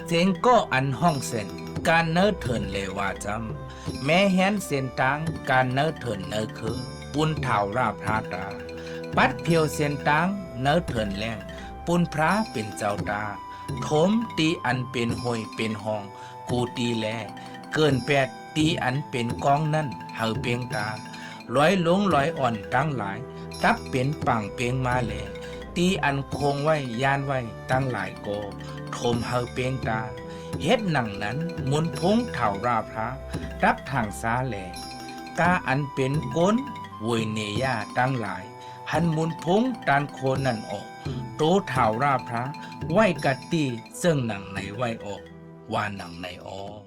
เจงก็อันห้องเส้นการเนื้อเถินเลวาจำแม้แหนเส้นตังการเนื้อเถินเนื้อคือปุนเท่าราพระตาปัดเพียวเส้นตังเนื้อเถินแรงปุนพระเป็นเจ้าตาถมตีอันเป็นห้อยเป็นห้องกูตีแลเกินแปดตีอันเป็นกองนั่นเฮาเปียงตาลอยลงลอยอ่อนตั้งหลายตับเป็นปังเปียงมาแลตีอันคงไว้ยานไว้ตั้งหลายโกโทมเฮาเปียงตาเฮ็ดหนังนั้นมุนพงเท่าราพระรับทางสาแลกาอันเป็นก้นเวยเนยาตั้งหลายหันมุนพงตานโคนนั่นออกโตเท่าราพระไหวกัดตีซึ่งหนังในไหวออกว่าหนังในออก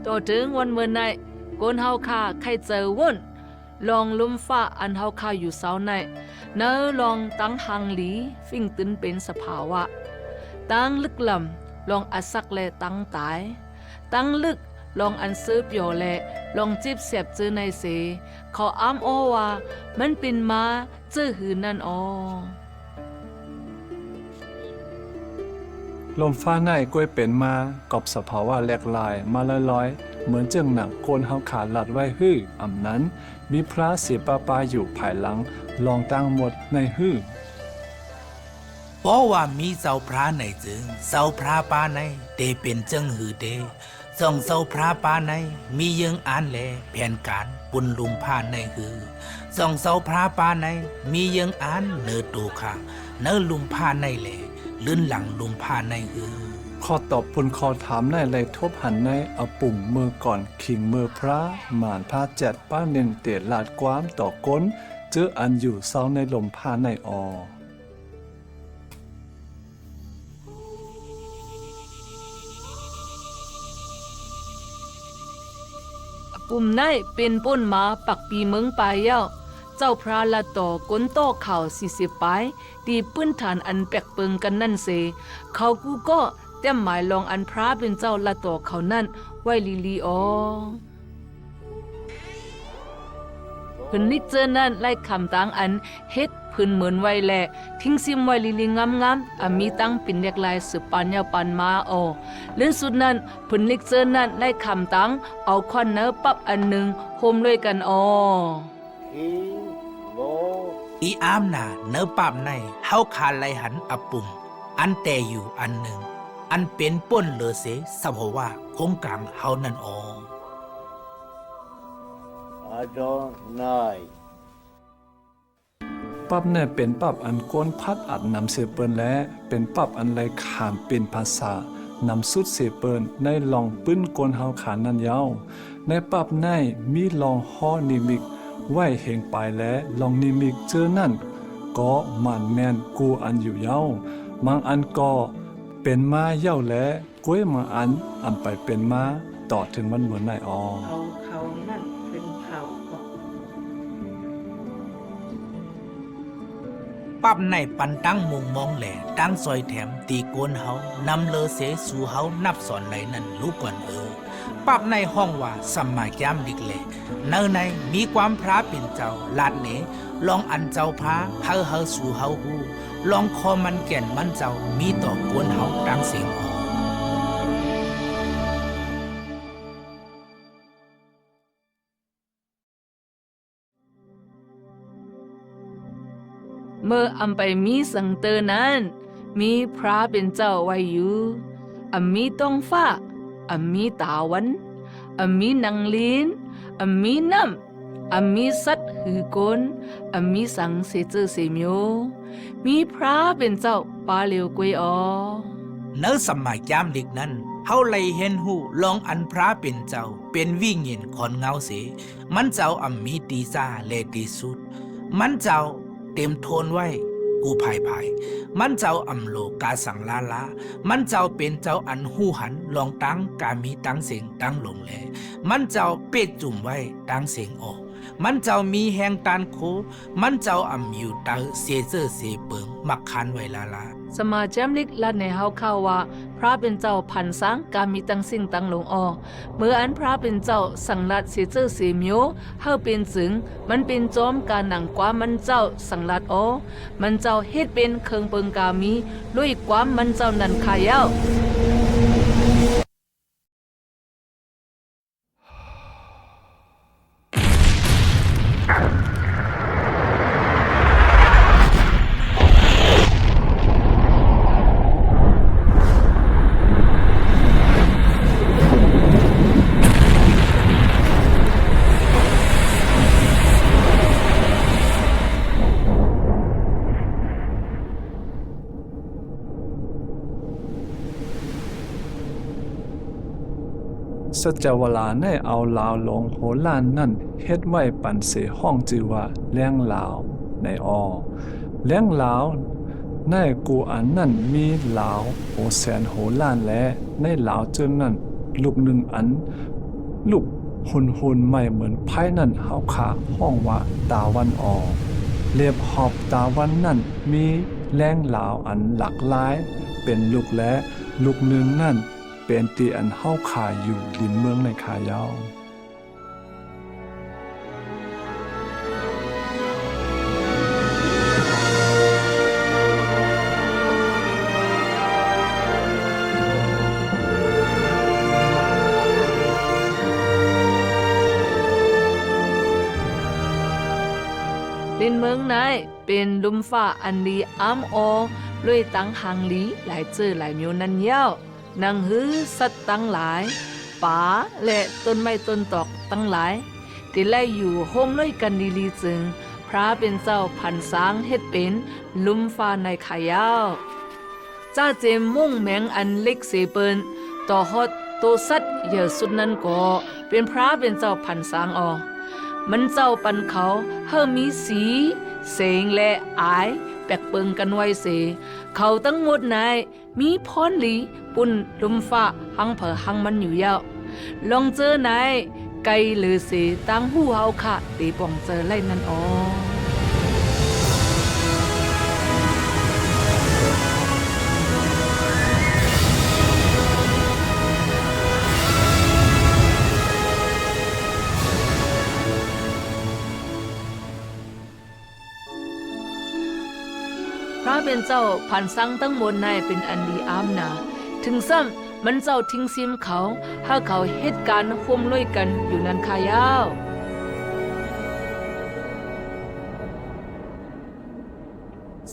ต่อถึงวันเมื่อไหนก้นเฮาคาใครเจอวุ่นลองลุมฟ้าอันเฮาคาอยู่เสาในเนื้อลองตั้งหังหลีฟิ่งตึนเป็นสภาวะตั้งลึกลำลองอัดสักแลตั้งตายตั้งลึกลองอันซื้อเปียวแลลองจิบเสียบจื้อในเสเขาอ้ำโอว่ามันเป็นมาจื้อหืนนั่นออลมฟ้าในก้วยเป็นมากอบสภาวะแหลกลายมาลอยๆเหมือนเจิงหนังโกนเฮาขาลัดไว้ฮื้ออำนั้นมีพระเสียปาปาอยู่ภายหลังลองตั้งหมดในฮื้อเพราะว่ามีเจ้าพระในจึงเจ้าพระปาในเตเป็นจึงหือเตส่งเจ้าพระปาในมียังอ่านแลแผนการปุนลุมพานในหือส่งเจ้าพระปาในมียังอ่านเนื้อตูค่ะเนื้อลุมพานในแลลื่นหลังลุมพานในหือข้อตอบปุนคอถามในเลยทบหันในเอาปุ่มมือก่อนขิงมือพระหมานพระแจดป้าเน้นเตะลาดความต่อก้นเจออันอยู่เศร้าในลมพาในอปุ่มในเป็นป้นหมาปักปีเมืองปลายเย้าเจ้าพระละต่อก้นโต้เข่า40ปลายตีปื้นฐานอันแปลกเปิงกันนั่นเสเขากูก็แต้มหมายลองอันพระเป็นเจ้าละต่อเขานั่นไว้ลีอพื้นนิกเจอนั่นไล่คำต่างอันเฮ็ดพื้นเหมือนไว้แหละทิ้งซิมไว้ลีงามมีตั้งเป็นเรียกลายสืบปันยาปันมาเล่นสุดนั้นพื้นนิกเจอนั่นไล่คำตั้งเอาควันเนื้อปับอันหนึ่งโฮมด้วยกันอีอามน่ะเนื้อปามในเฮาคาไลหันอปุ่มอันแต่อยู่อันหนึ่งอันเป็นป้นเลอเสสภาวะคงกลางเฮานั่นAdonai ปับเนี่ยเป็นปับอันก้นพัดอัดนำเสเปินและเป็นปับอันไรขามเป็นภาษานำสุดเสเปินในลองปื้นก้นเฮาขานันยาวในปับในมีลองฮ้อนิมิกไหวเฮงไปและลองนิมิกเจอนั่นก็มันแมนกูอันอยู่เย้ามังอันก็เป็นมาเย้าและก้วยมังอันไปเป็นมาต่อถึงวันเหมือนในเขานั่นเป็นเขาปับในปันตั้งมุงมองแหล่ตั้งซอยแถมตีโกนเฮานำเลอเสสู่เฮานับสอนไหนนั่นรู้ก่อนปับในห้องว่าสมัยยามดิกแหล่เนื้อในมีความพระเป็นเจ้าลาดเนลองอันเจ้าพระเฮาสู่เฮาฮูลองคอมันแก่นมันเจ้ามีต่อโกนเฮาดังเสียงเมื่ออำไปมีสังเตอนั้นมีพระเป็นเจ้าไว้อยู่มีต้องฟ้ามีตาวันมีนางลีนมีน้ำมีสัตว์หือกนมีสังเสเจอเสมโยมีพระเป็นเจ้าปาเลวกวยเนื้อสมัยยามดิกนั้นเฮาเลยเห็นหูลองอันพระเป็นเจ้าเป็นวิ่งเงินขอนเงาเสมันเจ้ามีตีซาเลตีสุดมันเจ้าเต็มโทนไว้ กูภายภายมันเจ้าอำโลกาสังลาลามันเจ้าเป็นเจ้าอันหูหันลองตั้งกามีตั้งเสียงตั้งลงแลมันเจ้าเป็ดจุ่มไว้ตั้งเสียงออกมันเจ้ามีแหงตานโคมันเจ้าอำอยู่ตาเสเจอเสเปิงมักคันไว้ลาลาสมาแจมลิกลัดในเฮาข่าวว่าพระเป็นเจ้าพันสังกามีตั้งสิ่งตั้งลงออเมื่ออันพระเป็นเจ้าสังลัดเสเจอเสเมียวเฮาเป็นจึงมันเป็นจอมการหนังกว่ามันเจ้าสังลัดออมันเจ้าเฮ็ดเป็นเคิงเปิงกามีลุยความมันเจ้านันขายาวสัจวลาในเอาลาวลงโหล้านนั่นเฮ็ดไว้ปันเสห้องจือว่าแล้งลาวในแล้งลาวในกูอันนั่นมีลาวโหแสนโหล้านและในลาวเจนนั่นลูกหนึ่งอันลูกหุนไม่เหมือนไพ่นั่นเฮาขาห้องว่าตาวันเรียบหอบตาวันนั่นมีแล้งลาวอันหลากหลายเป็นลูกและลูกหนึ่งนั่นเป็นตีอันเฮาขาอยู่ดินเมืองในขายาวลินเมืองไหนเป็นลุมฟ้าอันดีอ้ำอลุยตั้งหางลีหลายเจอหลายมิวนันเย้านางฮือสัตว์ตั้งหลายป่าและต้นไม้ต้นตอกตั้งหลายที่ไล่อยู่โฮมด้วยกันดีลีจึงพระเป็นเจ้าพันสางเฮ็ดเป็นลุมฟ้าในขายาวจ้าเจมมุ่งแมงอันเล็กเสเปินต่อฮอดโตสัตเยอะสุดนั้นก็เป็นพระเป็นเจ้าพันสางมันเจ้าปันเขาเฮามีสีเสงและอายแปกเปิงกันไว้เสเขาทั้งหมดนายมีพรหลีปุ่นลุมฟ้าหังเผอหังมันอยู่ยาวลองเจอนายไกลหรือเสตั้งหูเฮาค่ะตีป่องเจอไล่นั่นพระเป็นเจ้าผ่านสังตั้งหมดนายเป็นอันดีอามนาถึงซ้ำมันเจ้าทิ้งซิมเขาถ้าเขาเหตุการณ์ห่มลุยกันอยู่นั้นขายาว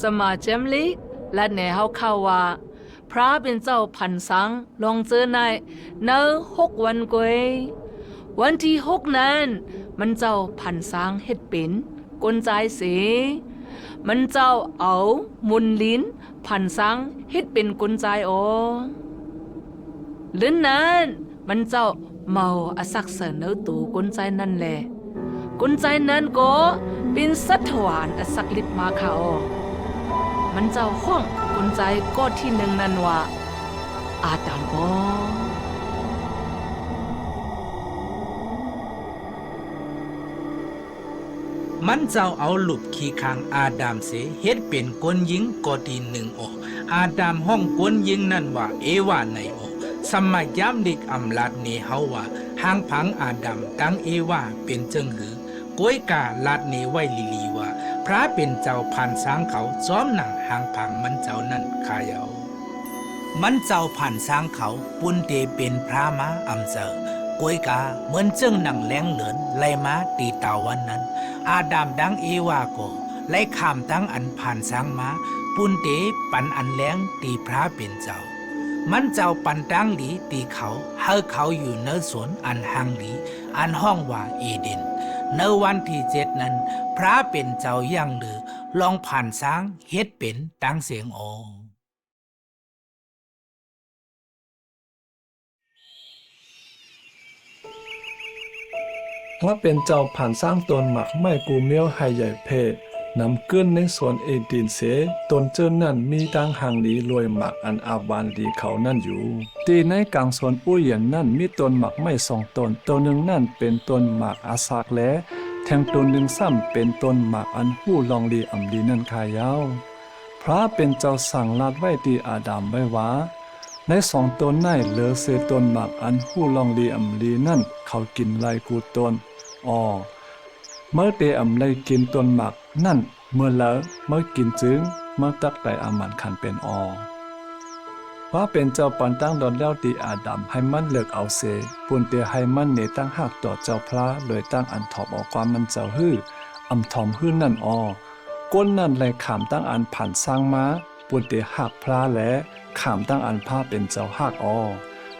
สมาเจมลิกและแนเฮาข่าวว่าพระเป็นเจ้าพันสังลองเจอนายเน6 วันกวยวันที่6นั้นมันเจ้าพันสังเฮ็ดเป็นกลใจเสมันเจ้าเอามุนลิ้นพันสังเฮ็ดเป็นกลใจลิ้นนั้นมันเจ้าเมาอสักเสนอตูกลใจนั่นแหละกลใจนั้นก็เป็นสัตวานอสักลิบมาค่ะมันเจ้าห้องกลใจก็ที่หนึ่งนั้นว่าอาดัมมันเจ้าเอาหลุบขี้คางอาดามเสเฮ็ดเป็นกวนยิงกอดีหนึ่งอาดามห้องกวนยิงนั่นว่าเอวาในสมัยยามเด็กอำลาดเนเฮาว่าหางผังอาดัมตั้งเอวาเป็นเจิงหือกวยกาลาดเนไว้ลีว่าพระเป็นเจ้าพันสางเขาซ้อมหนังหางผังมันเจ้านั่นขายเอามันเจ้าพันสางเขาปุ้นเตเป็นพระมาอำเจอกวยกาเหมือนเจิงหนังแหลงเหลือนไล่มาตีเต่าวันนั้นอาดัมดังเอวาโกไล่ข้ามตั้งอันผ่านสางมาปุ้นเตปันอันแหลงตีพระเป็นเจ้ามันเจ้าปันตั้งหลีตีเขาเฮาเขาอยู่เนื้อสวนอันห่างหลีอันห้องว่าเอเดนในวันที่7นั้นพระเป็นเจ้าย่างหรือลองผ่านสางเฮ็ดเป็นตั้งเสียงถ้าเป็นเจ้าผ่านสร้างตนหมักไม่กูเมียวให้ใหญ่เพศ นำเกินในส่วนเอดินเสตนเจ้านั่นมีตั้งหางลีรวยหมักอันอาบานดีเขานั่นอยู่ตีในกลางส่วนอุ้ยเหยียนนั่นมีต้นหมักไม่สองต้นตัวหนึ่งนั่นเป็นต้นหมากอาสากและแทงต้นหนึ่งซ้ำเป็นต้นหมากอันหู้ลองลีอำลีนั่นขายาวพระเป็นเจ้าสั่งลาดไว้ตีอาดามไว้ว่าในสองต้นในเหลือเศษต้นหมากอันหู้ลองลีอำลีนั่นเขากินไล่กูต้นเมื่อเตอำไลกินต้นหมากนั่นเมื่อแล้วเมื่อกินจึงเมื่อตักไดอามันขันเป็นว่าเป็นเจ้าปันตั้งดอนแล้วตีอาดัมให้มันเลิกเอาเสปุ่นเตียให้มันเนตั้งหักต่อเจ้าพระเลยตั้งอันถอบออกความมันเจ้าฮื้ออำถอมฮื้อนั่นก้นนั่นเลยขามตั้งอันผ่านสร้างมาปุ่นเตียหักพระและขามตั้งอันผ้าเป็นเจ้าหัก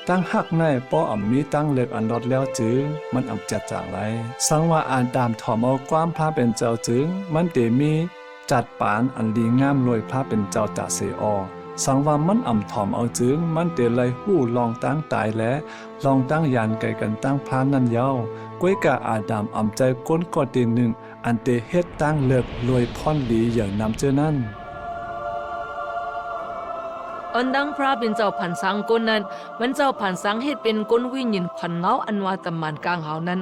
ตั้งหักในป้ออ่ำมีตั้งเลิกอันดอดแล้วจึงมันอ่ำจัดจากไรสังว่าอ่านตามถอมเอาความพระเป็นเจ้าจึงมันเตมีจัดปานอันดีงามรวยพระเป็นเจ้าตาเสสังว่ามันอ่ำถอมเอาจึงมันเตเลยหู้ลองตั้งตายและลองตั้งยานไกลกันตั้งพระนั่นเย้าก้วยกะอาดามอ่ำใจก้นกอตีหนึ่งอันเตเฮ็ดตั้งเลิกรวยพ่อนดีอย่างนำเจ้านั่นอันดังพระเป็นเจ้าผันสังก้นนั้นมันเจ้าผันสังเฮ็ดเป็นก้นวิญญาณผันเงาอันว่าตำมันกลางเฮานั้น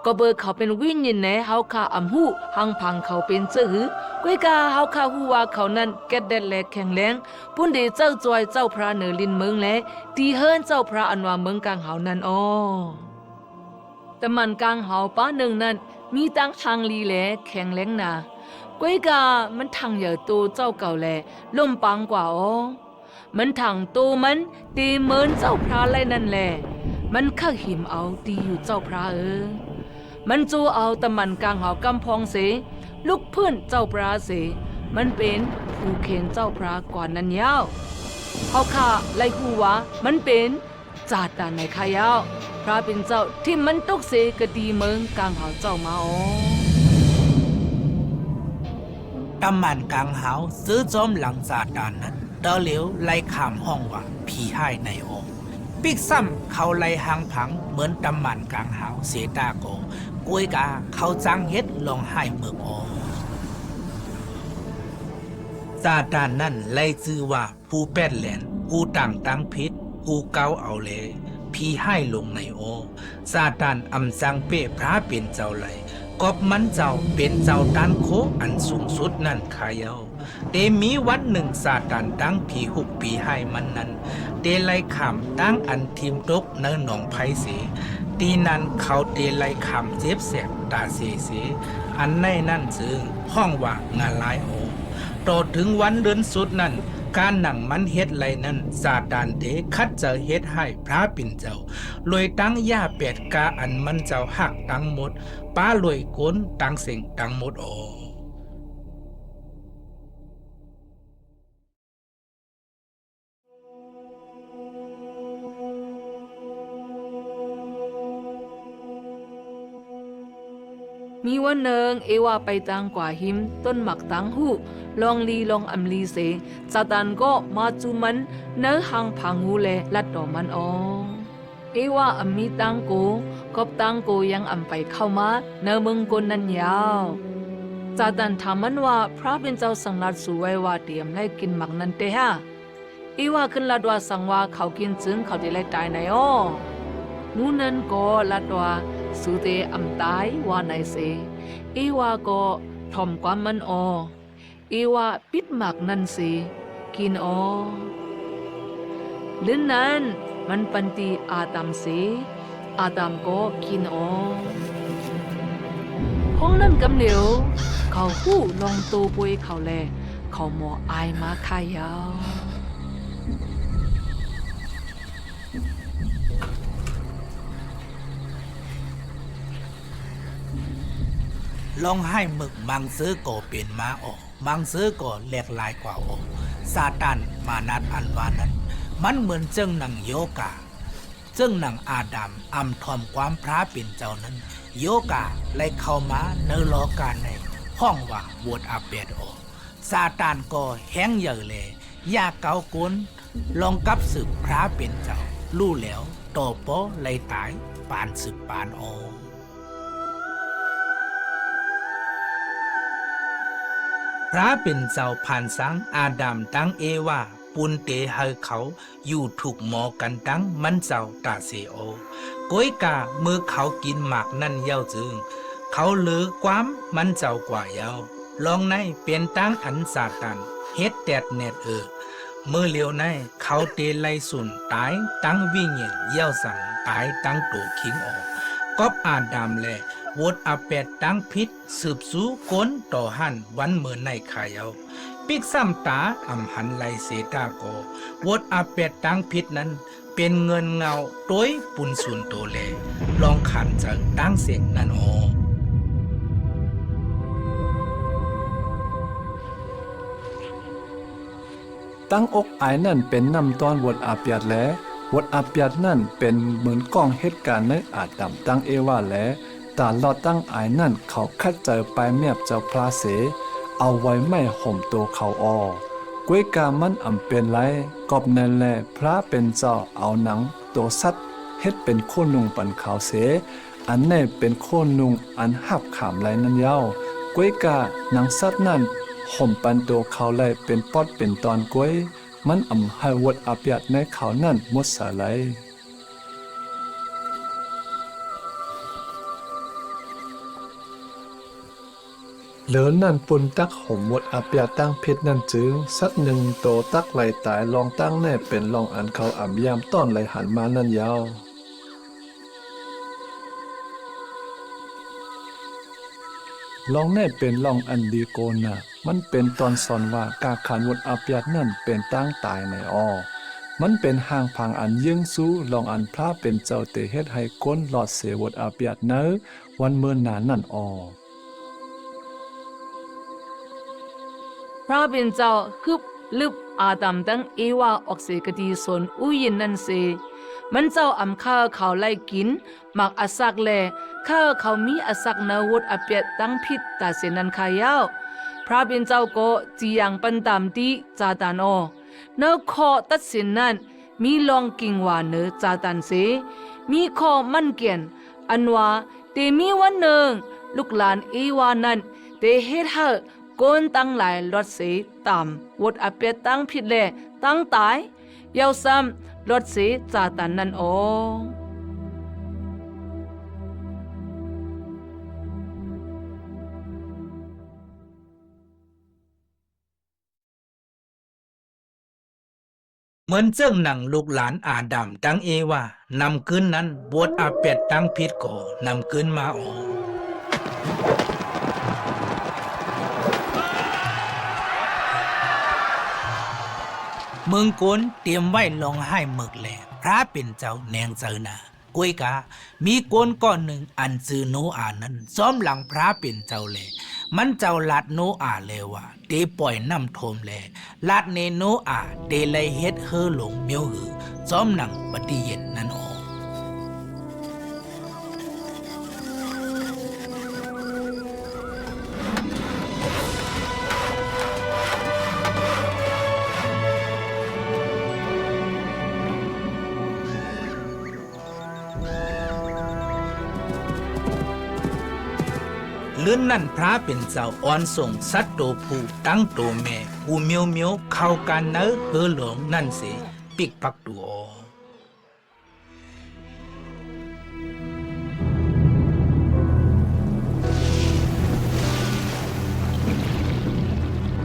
ก็เบิกเขาเป็นวิญญาณแหนเฮาค่าอำหูหังพังเขาเป็นเจ้าหือก้วยกาเฮาค่าฮู้ว่าเขานั้นแก่แดดแลแข็งแรงปุ่นเดเจ้าจอยเจ้าพระเหนือลินเมืองแลตีเฮิรนเจ้าพระอันว่าเมืองกลางเฮานั้นตำมันกลางเฮาป้าหนึ่งนั้นมีตั้งทางลีแลแข็งแรงนาก้วยกามันทางเหยอโตเจ้าเก่าแลล่มปังกว่ามันถังตูมันตีเหมือนเจ้าพระไรนั่นแหละมันข้าหิมเอาตีอยู่เจ้าพระมันจูเอาตะมันกลางหอกำพองเสลูกเพื่อนเจ้าพระเสมันเป็นผู้เข็นเจ้าพระกว่านั้นยาวเขาข้าไล่หูวะมันเป็นจาตาในขายาวพระเป็นเจ้าที่มันตกเสกตีเมืองกลางหอเจ้ามาตำมันกลางหาวซื้อจอมหลังซาตานนั้นเดาเหลียวไล่ขามห้องว่าผีให้ในปิกซ้ำเขาไล่หางผังเหมือนตำมันกลางหาวเสตาโกกวยกาเขาจังเฮ็ดลองให้เมืองซาตานนั่นไล่ชื่อว่าผู้แป้นแหลนผู้ตั้งพิษผู้เกาเอาเลยผีให้ลงในซาตานอำสังเป้พระเป็นเจ้าเลยกอบมันเจ้าเป็นเจ้าตันโคอันสูงสุดนั่นขายเอาเตมีวันหนึ่งซาตานตั้งผีหุกผีให้มันนั้นเตไลขำตั้งอันทิมตกเนื้อหนองไผ่เสตีนั้นเขาเตไลขำเจ็บแสบตาเสอันในนั่นจึงห้องว่างานลายต่อถึงวันเดือนสุดนั้นการหนังมันเฮ็ดไรนั้นซาตานเตคัดจะเฮ็ดให้พระปิ่นเจ้าลอยตั้งย่าแปดกาอันมันเจ้าหักตั้งหมดป้าลอยก้นตั้งเสียงตั้งหมดมีวันหนึ่งเอวาไปตังกว่าหิมต้นหมักตังหูลองลีลองอำลีเสซาตานก็มาจูมันเนื้อหางพังหูเลลัดดอกมันเอวาอำมีตังโกกบตังโกยังอำไปเข้ามาเนื้อมึงกนนั้นยาวซาตานถามมันว่าพระเป็นเจ้าสังลัดสู่ไว้ว่าเตรียมให้กินหมักนั้นเตฮะเอวาขึ้นลัดว่าสังว่าเขากินจึงเขาได้ไล่ตายในงูนั้นก็ลัดว่าสุเตอำตายว่าในเสเอวาก็ทอมความมันเอวาปิดหมักนั่นเสกินลื่นนั้นมันปันตีอาตามเสอาตามก็กินห้องนั้นกำเหลียวเขาหู้ลองโตป่วยเขาแลเขาหมออายมาขายาวลองให้หมึกมังซื้อก่อเป็นมามังซื้อก่อแหลกลายกว่าซาตานมานัดอันวานั้นมันเหมือนเจ้งหนังโยกาเจ้งหนังอาดัมอำทอมความพระเป็นเจ้านั้นโยกาไล่เข้ามาเนื้อล้อการในห้องว่าบวชอาเปดซาตานก็แห้งเยอะเลยยาเกากุนลองกับสืบพระเป็นเจ้าลู่แล้วโตโปไล่ตายปานสืบปาน พระเป็นเจ้าผ่านสังอาดัมตั้งเอว่าปุนเตให้เขาอยู่ถูกหมอกันตั้งมันเจ้าตาเสโอก้อยกาเมื่อเขากินหมากนั่นเย้าจึงเขาเลือความมันเจ้ากว่าเย้าลองในเป็นตั้งอันสาตันเฮ็ดแดดแนดเมื่อเลียวในเขาเตไลสุนตายตั้งวิ่งเงียนเย้าสั่งตายตั้งตัวคิงออกกอบอาดัมแลวดอาเป็ดตั้งพิษสืบสู้ก้นต่อหันวันเมื่อในขายเอาปิกซ้ำตาอำหันไลเสตาโกวดอาเป็ดตั้งพิษนั้นเป็นเงินเงาต้วยปุนสุนโตเลลองขันจากตั้งเสียงนั่นออตั้งอกอายนั่นเป็นนำตอนวดอาเปียดและวดอาเปียดนั่นเป็นเหมือนกล้องเหตุการณ์ในอาจดำตั้งเอว่าและตาลอดตั้งอายนั่นเขาคัดเจอไปเมียบเจ้าพระเสเอาไว้ไม่ห่มตัวเขาออกวยกามันอำเป็นไรกอบนั่นแลพระเป็นเจ้าเอาหนังตัวสัตว์เฮ็ดเป็นโคนุงปันขาวเสอันแน่เป็นโคนุงอันหับขามไรนั่นเย้ากวยกาหนังสัตว์นั่นห่มปันตัวเขาไลเป็นปอดเป็นตอนกวยมันอำให้วดอาเปียดในเขานั่นหมดสาไลเหลือนั่นปุนตักห่มหมดอาเปียตั้งเพชรนั่นจึงสักหนึ่งโตตักไหลตายลองตั้งแน่เป็นลองอันเขาอ่ำยามต้อนไหลหันมานั่นยาวลองแน่เป็นลองอันดีโกนน่ะมันเป็นตอนสอนว่ากาขานวดอาเปียนั่นเป็นตั้งตายในมันเป็นห่างพังอันยิ่งสู้ลองอันพระเป็นเจ้าเตเฮ็ดให้ก้นหลอดเสวดอาเปียเนอวันเมื่อนานนั่นพระเป็นเจ้าฮึบลึบอาดัมตั้งเอวาออกเสกดีสนอุยินนั่นเสมันเจ้าอำข้าเขาไล่กินหมักอาศักแลข้าเขามีอาศักนาวุธอาเปียตั้งพิษตาเสนันขายาวพระเป็นเจ้าก็จียังปันตามตีจาตานอเนอคอตัดสินนั้นมีลองกิ่งว่าเนอจาตันเสมีคอมันเกียนอันว่าเตมีวันหนึ่งลูกหลานเอวานั้นเตเฮ็ดให้ก้นตั้งหลายรถเสตามวดอาเปียตั้งผิดแลตั้งตายยาวซ้ำรถเสจาตันนั่นโอเหมือนเจ้าหนังลูกหลานอาดัมตั้งเอว่านำคืนนั้นบวชอาเป็ดตั้งพิษก่อนำคืนมาออกเมืองโกนเตรียมไว้ลองให้หมึกแหล่พระเป็นเจ้าแนงเจอหนากวยกามีโกนก้อนหนึ่งอันซื้อโนอานั้นซ้อมหลังพระเป็นเจ้าแหล่มันเจ้าลัดโนอาเลยว่าเตปล่อยน้ำทมแลลัดเนโนอาเตเลยเฮ็ดเฮอหลงเมียวหือซ้อมหนังปฏิเย็นนั่นออกเลื่อนนั่นพระเป็นเจ้าอ่อนส่งสัตว์โตผู้ตั้งโตแม่ผู้เมียวเมียวเข้ากันเนอเฮอหลงนั่นเสปิกปักตัว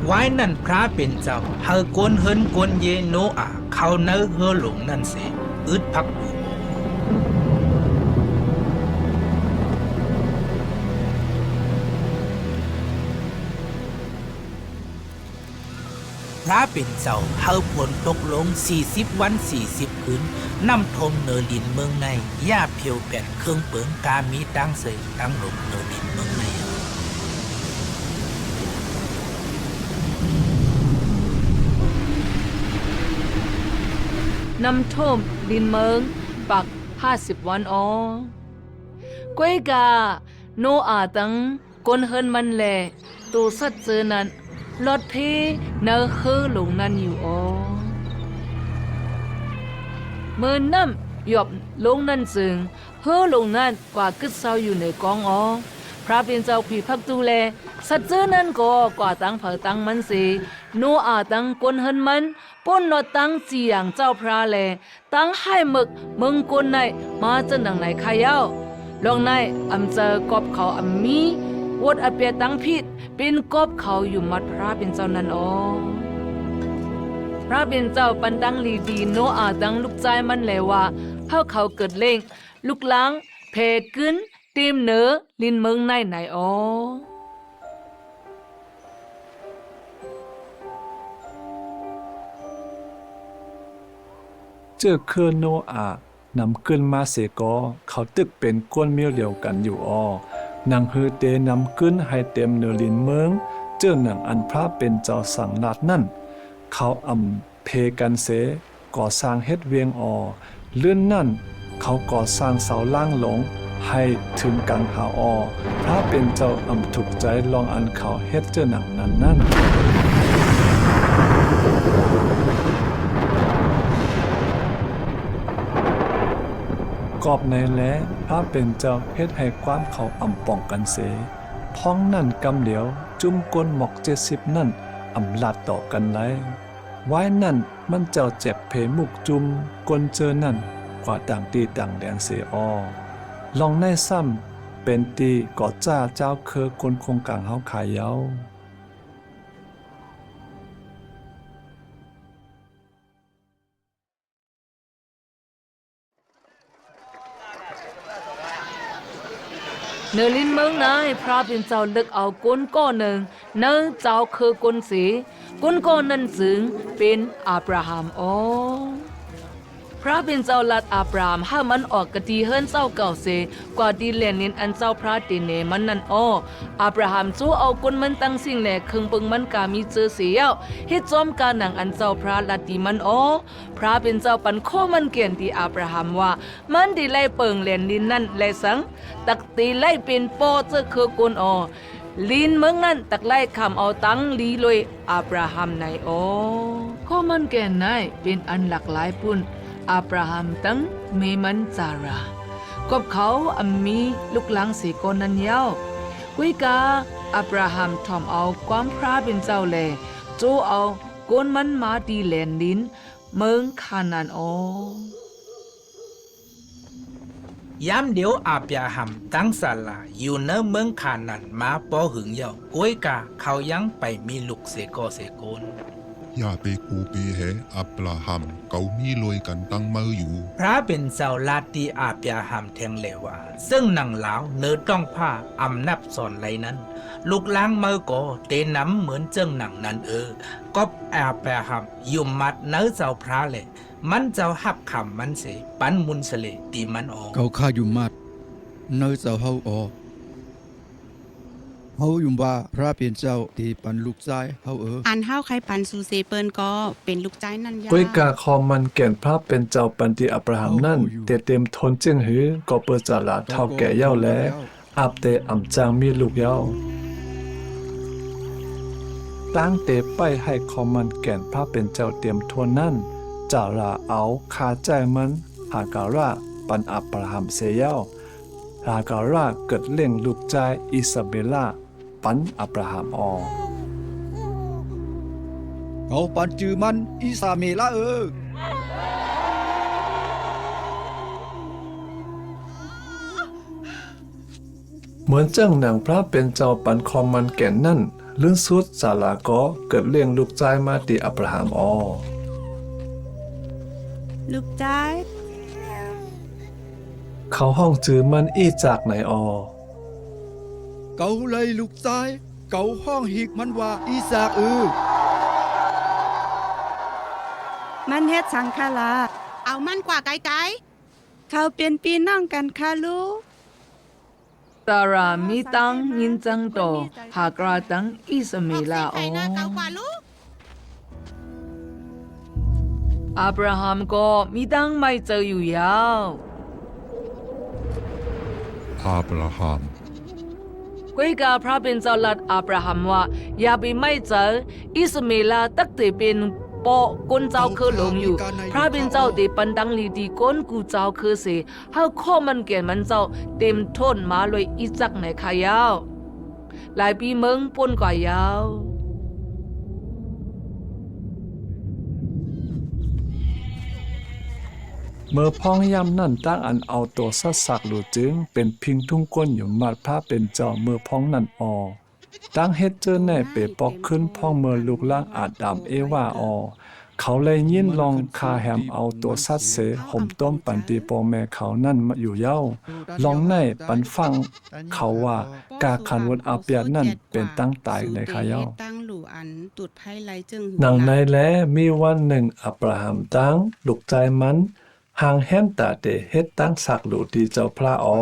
ไว้นั่นพระเป็นเจ้าเฮอโกนเฮินโกนเยโนอาเข้าเนอเฮอหลงนั่นเสอึดพักตัวพระเป็นเจ้าเฮาผลตกลง40วัน40คืนน้ำทมเนลินเมืองในย่าเพียวแปดเครื่องเปิงกามีตั้งเสยตั้งหลงเนลินเมืองในนำท่มดินเมืองปัก50วันกวยกาโนอาตังกนเฮินมันแลตูสัตเจอนั้นลอดเพเนอเฮอหลงนั่นอยู่เมื่อน้ำหยอบลงนั่นจึงเฮอหลงนั่นกว่ากึศเศร้าอยู่ในกองพระเป็นเจ้าผีพักดูแล สัจเจนั้นก็กว่าตั้งเผอตั้งมันสิโนอาตั้งกวนเฮินมันป้นรถตั้งจีอย่างเจ้าพระแลตั้งให้หมึกเมืองกวนในมาจะหนังไหนขายาวลองในอำเจอกอบเขาอำมีวดอเปียตั้งผิดเป็นกอบเขาอยู่มัดพระเป็นเจ้านั้นอ๋อพระเป็นเจ้าปันดังลีดีโนอาตั้งลูกใจมันแลว่าเฮาเขาเกิดเล่งลูกล้างเพกึนเต็มเนอลินเมืองในไหนอ๋อเจอเคอโนอานำขึ้นมาเสกอเขาตึกเป็นก้นเมียวเดียวกันอยู่นางฮือเตนำขึ้นให้เต็มเนลินเมืองเจอหนังอันพระเป็นเจ้าสังนาดนั่นเขาเพกันเสก่อสร้างเฮ็ดเวียงเลื่อนนั่นเขาก่อสร้างเสาล่างหลงให้ถึงกังหาพระเป็นเจ้าถูกใจลองอันเขาเฮ็ดเจอหนังนั้นนั่นกอบในและพระเป็นเจ้าเฮ็ดให้ความเขาป้องกันเสพ้องนั่นกำเหลียวจุ่มก้นหมอก70นั่นลาดต่อกันไลไว้นั่นมันเจ้าเจ็บเพมุกจุมกลเจอนั่นกว่าต่างตีต่างแดงเสลองในซ้ำเป็นตีก่อจ้าเจ้าเคอกลคงกลางเฮาขายเยาเนลินเมืองนายพระเป็นเจ้าเลือกเอาก้นก้อนหนึ่งเนื้อเจ้าคือก้นสีก้นก้อนนั้นจึงเป็นอับราฮัมพระเป็นเจ้าลัดอับราฮัมให้มันออกกะดีเฮิรนเจ้าเก่าเสกว่าดีแลนินอันเจ้าพระติเนมันนั่นอับราฮัมจูเอาก้นมันตั้งสิ่งแหลกคึงปึงมันกามีเจอเสียวเฮ็ดจอมกาหนังอันเจ้าพระลัดดีมันพระเป็นเจ้าปันข้อมันเกียนที่อับราฮัมว่ามันดีไล่เปิงแลนนินนั่นแลสังตักตีไล่เป็นโปเจอคือก้นลินเมืองนั้นตักไล่คำเอาตั้งลีลอยอับราฮัมในข้อมันแก่นายเป็นอันหลากหลายปุ่นอับราฮัมตั้งเมมันจารากบเขามีลูกหลังสี่คนนั้นยาวกุยกาอับราฮัมทอมเอาความพระเป็นเจ้าแลจูเอาก้นมันมาดีแลนดินเมืองคานันยามเดียวอาบยาหำตั้งศาลาอยู่เนเมืองขานันมาปอหึงเยาก้วยกาเขายังไปมีลูกเสกเสกนอย่าไปกูปีแหอับราฮัมเขามีลอยกันตั้งมืออยู่พระเป็นเจ้าลาตีอาบยาหำแทงเลวาซึ่งหนังเหลาเนื้อต้องผ้านับสอนไรนั้นลูกล้างมือก็เตน้ำเหมือนเจ้งหนังนั้นก็อาบยาหำยุ่มมัดเนื้อเจ้าพระเลยมันเจ้าหับคำมันเสปันมุนเสลตีมันเขาฆ่าอยู่มัดเนื้อเจ้าเฮาเฮาอยู่ว่าพระเป็นเจ้าที่ปันลูกชายเฮาอันเฮาใครปันซูเซเปิลก็เป็นลูกใจนั่นยาก้วยกาคอมันแก่นพระเป็นเจ้าปันติอับราฮัมนั่นเต็มทนเจิ้งหือก็เปิดจาลาเท่าแก่เย้าแล้วอับเตจางมีลูกเย้าตั้งเตไปให้คอมันแก่นพระเป็นเจ้าเตรียมทวนนั่นจาราเอาคาใจมันหาการะปันอับราฮัมเสยเย้าหาการะเกิดเล่งลูกใจอิซาเบลาปันอับราฮัมเขาปันจือมันอิซาเมลาเหมือนเจ้าหนังพระเป็นเจ้าปันคอมมันแก่นนั่นลื่นสุดสาลาก็เกิดเลี้ยงลูกใจมาติอับราฮัมลูกใจเขาห้องจือมันอี้จากไหนเกาเลยลูกชายเกาห้องหิกมันว่าอีสากมันเฮ็ดสังฆลาเอามันกว่าไกลๆเขาเป็นพี่น้องกันค่ะลูกตารามีตังยินจังโตหากราตังอิสเมลาอับราฮัมก็มีตังไม่เจออยู่ยาวอับราฮัมกุยกาพระเป็นเจ้าลัดอับราฮัมว่าอย่าไปไม่เจออิสเมลาตักเตเป็นปอก้นเจ้าคือหลงอยู่พระเป็นเจ้าเตปันดังลีดีก้นกูเจ้าคือเสเฮาข้อมันแก่มันเจ้าเต็มทนมาเลยอีจักไหนขายาว หลายปีเมืองป่นกว่ายาว เมื่อพ้องยามนั่นตั้งอันเอาตัวสัดสักหลูจึงเป็นพิงทุ่งก้นอยู่มัดพระเป็นเจ้าเมื่อพ้องนั่นออตั้งเฮ็ดเจอแน่เปปอกขึ้นพ้องเมื่อลูกล่างอาจดำเอว่าออเขาเลยยินลองคาแฮมเอาตัวสัดเสห่มต้มปันตีปอแม่เขานั่นมาอยู่เย้าลองในปันฟังเขาว่ากาคันวนอาเปียนั่นเป็นตั้งตายในขายา ตั้งหลู่อันตุดไพ่ไหลจึง หนังในแลมีวันหนึ่งอับราฮัมตั้งลูกใจมันห่างแห้มตาเตเฮ็ดตั้งสักหลูที่เจ้าพระออ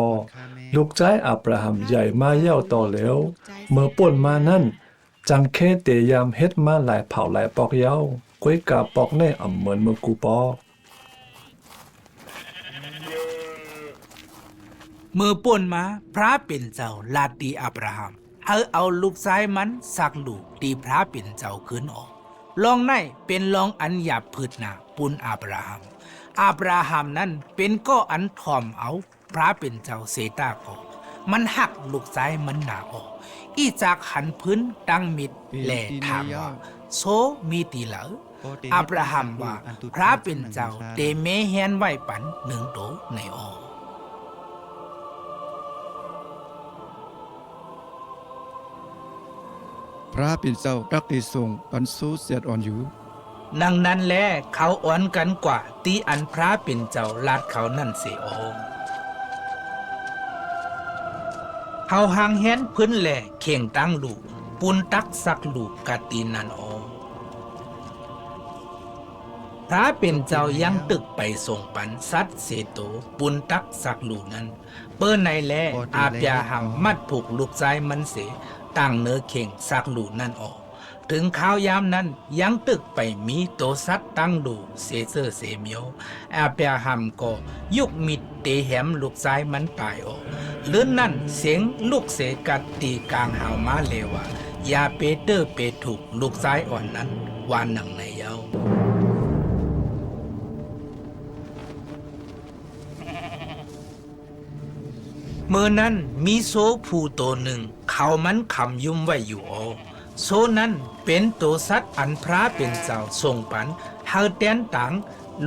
ลูกใจอับราฮัมใหญ่มาเย่าต่อแล้วเมื่อป่นมานั่นจังแค่เตยามเฮ็ดมาหลายเผาหลายปอกเย้าก้วยกาปอกในอ่ำเหมือนเมื่อกูปอก มือป่นมาพระเป็นเจ้าลาตีอับราฮัมเอาลูกชายมันสักลูกตีพระเป็นเจ้าขึ้นออกลองในเป็นลองอันหยาบพืชนาปุนอับราฮัมนั้นเป็นก็อันถ่อมเอาพระเป็นเจ้าเสตากอมันหักลูกชายมันหนาออกอีจากหันพื้นดังมิดแลถามว่าโซมีตีเหลออับราฮัมว่าพระเป็นเจ้าเตเมแฮนไว้ปันหนึ่งโตในออ พระเป็นเจ้ารักได้ทรงปันสู้เสียดอ่อนอยู่ ดังนั้นแลเขาอ่อนกันกว่าตีอันพระเป็นเจ้าลาดเขานั่นเสียออกเขาหางแหนพื้นแหล่เข่งตั้งลูกปุนตักสักลูกกะตีนันออกพระเป็นเจ้ายังตึกไปส่งปันสัตเสโตปุนตักสักลูกนั้นเปิ้นในแลอาบยาหังมัดผูกลูกใจมันเสตั้งเนื้อเข่งสักลูกนั่นออกถึงข้าวยามนั้นยังตึกไปมีโตสัตตั้งดูเสเซอเสเมียวอาเปียหัมก็ยุกมิดเตแหมลูกซ้ายมันตายออกเลื่อนนั่นเสียงลูกเสกัดตีกลางหาวมาเลวายาเปเตอร์เปถูกลูกซ้ายอ่อนนั้นวานหนังในเย้าเมื่อนั้นมีโซผู้โตหนึ่งเขามันคำยุ่มไว้อยู่อโซนั้นเป็นตัวสัตว์อันพระเป็นเจ้าทรงปันเฮาเตียนตัง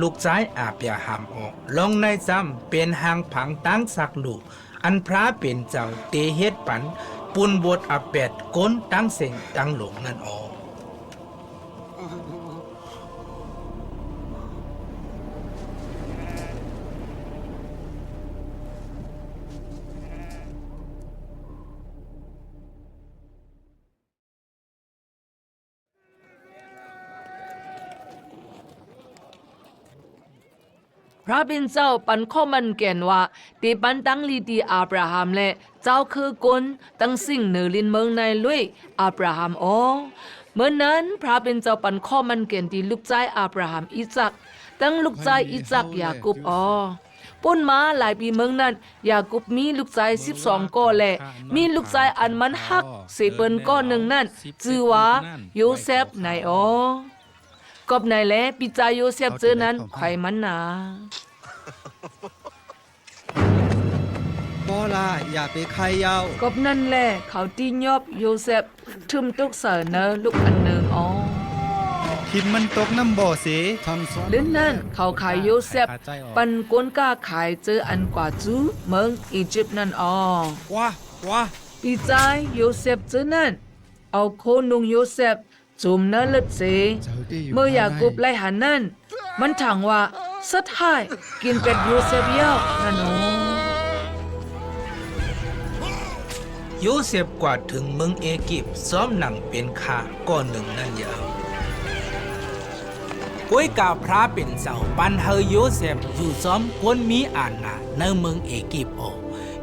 ลูกชายอาเปียหามออกลงในจำเป็นหางผังตั้งสักลูกอันพระเป็นเจ้าเตเฮ็ดปันปุนบทอาเป็ดก้นตั้งเสียงตั้งหลงนั่นออกพระเป็นเจ้าปันข้อมันแก่นว่าตีปันตั้งลีตีอับราฮัมและเจ้าคือคนตั้งสิ่งเหนือลินเมืองในลุยอับราฮัมอ๋อเมื่อนั้นพระเป็นเจ้าปันข้อมันแก่นตีลูกชายอับราฮัมอิจักตั้งลูกชายอิจักยากุบอ๋อป่นมาหลายปีเมืองนั้นยากุบมีลูกชาย12ก็และมีลูกชายอันมันฮักเสเปินก็หนึ่งนั้นชื่อว่าโยเซฟในอ๋อกบในแลปิจาโยเซฟเจอนั้นไขมันนา บ่ล่ะอย่าไปใครยาว กบนั่นแหละเขาตียอบโยเซฟทึมตุกเสเนอลูกอันหนึ่งอ๋อ ทิมมันตกน้ำบ่อเส เรื่องนั้นเขาขายโยเซฟปันกวนก้าขายเจออันกว่าจูเมืองอียิปต์นั่นอ๋อ ว้า ปีจายโยเซฟเจอนั่นเอาโคนุงโยเซฟจุ่มเนื้อเลือดเสเมื่อยากุบไล่หันนั่นมันถางว่าสัดให้กินเป็ดโยเซฟเย้านั่นอ๋อ โยเซฟกว่าถึงเมืองเอกิปต์ซ้อมหนังเป็นข่าก้อนหนึ่งนั่นยาวก้วยกาพระเป็นเจ้าปันเฮโยเซฟอยู่ซ้อมกวนมีอ่านนาในเมืองเอกิปต์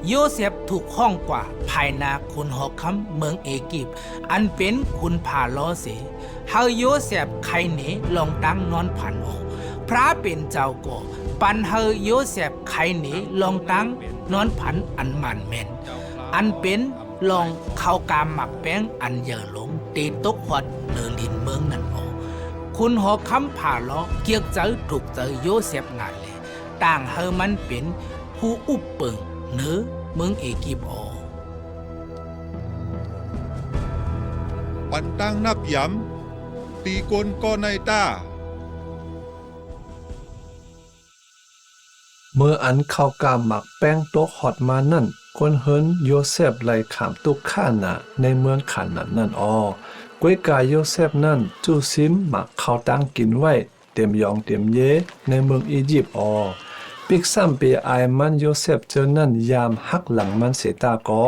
โยเซฟถูกห้องกว่าภายนาคุณหอกคำเมืองเอกิปต์อันเป็นคุณพาลอเสเฮโยเซฟใครเนลองตั้งนอนผันพระเป็นเจ้าก็ปันเฮโยเซฟใครเนลองตั้งนอนผันอันมันแมนอันเป็นลองเข้ากามหมักแป้งอันเยอะลงตีตกหอดเนินดินเมืองนั่นคุณหอคำผ่าล้อเกียกเจอถูกเจอโยเซฟงานเลยต่างเฮมันเป็นผู้อุปเปิงเนื้อเมืองเอกิปต์ ปันตั้งนับย้ำตีกลก็ในตา เมื่ออันเข้ากาหมักแป้งโต๊ะฮอดมานั่นคนเฮินโยเซฟไล่ขามตุกข้านะในเมืองขันนั้นนั่นก้วยกายโยเซฟนั่นจูซิมหมักเข้าตั้งกินไว้เต็มยองเต็มเยในเมืองอียิปต์ปิกซ้ำเปียอายมันโยเซฟเจอนั่นยามหักหลังมันเสตาก็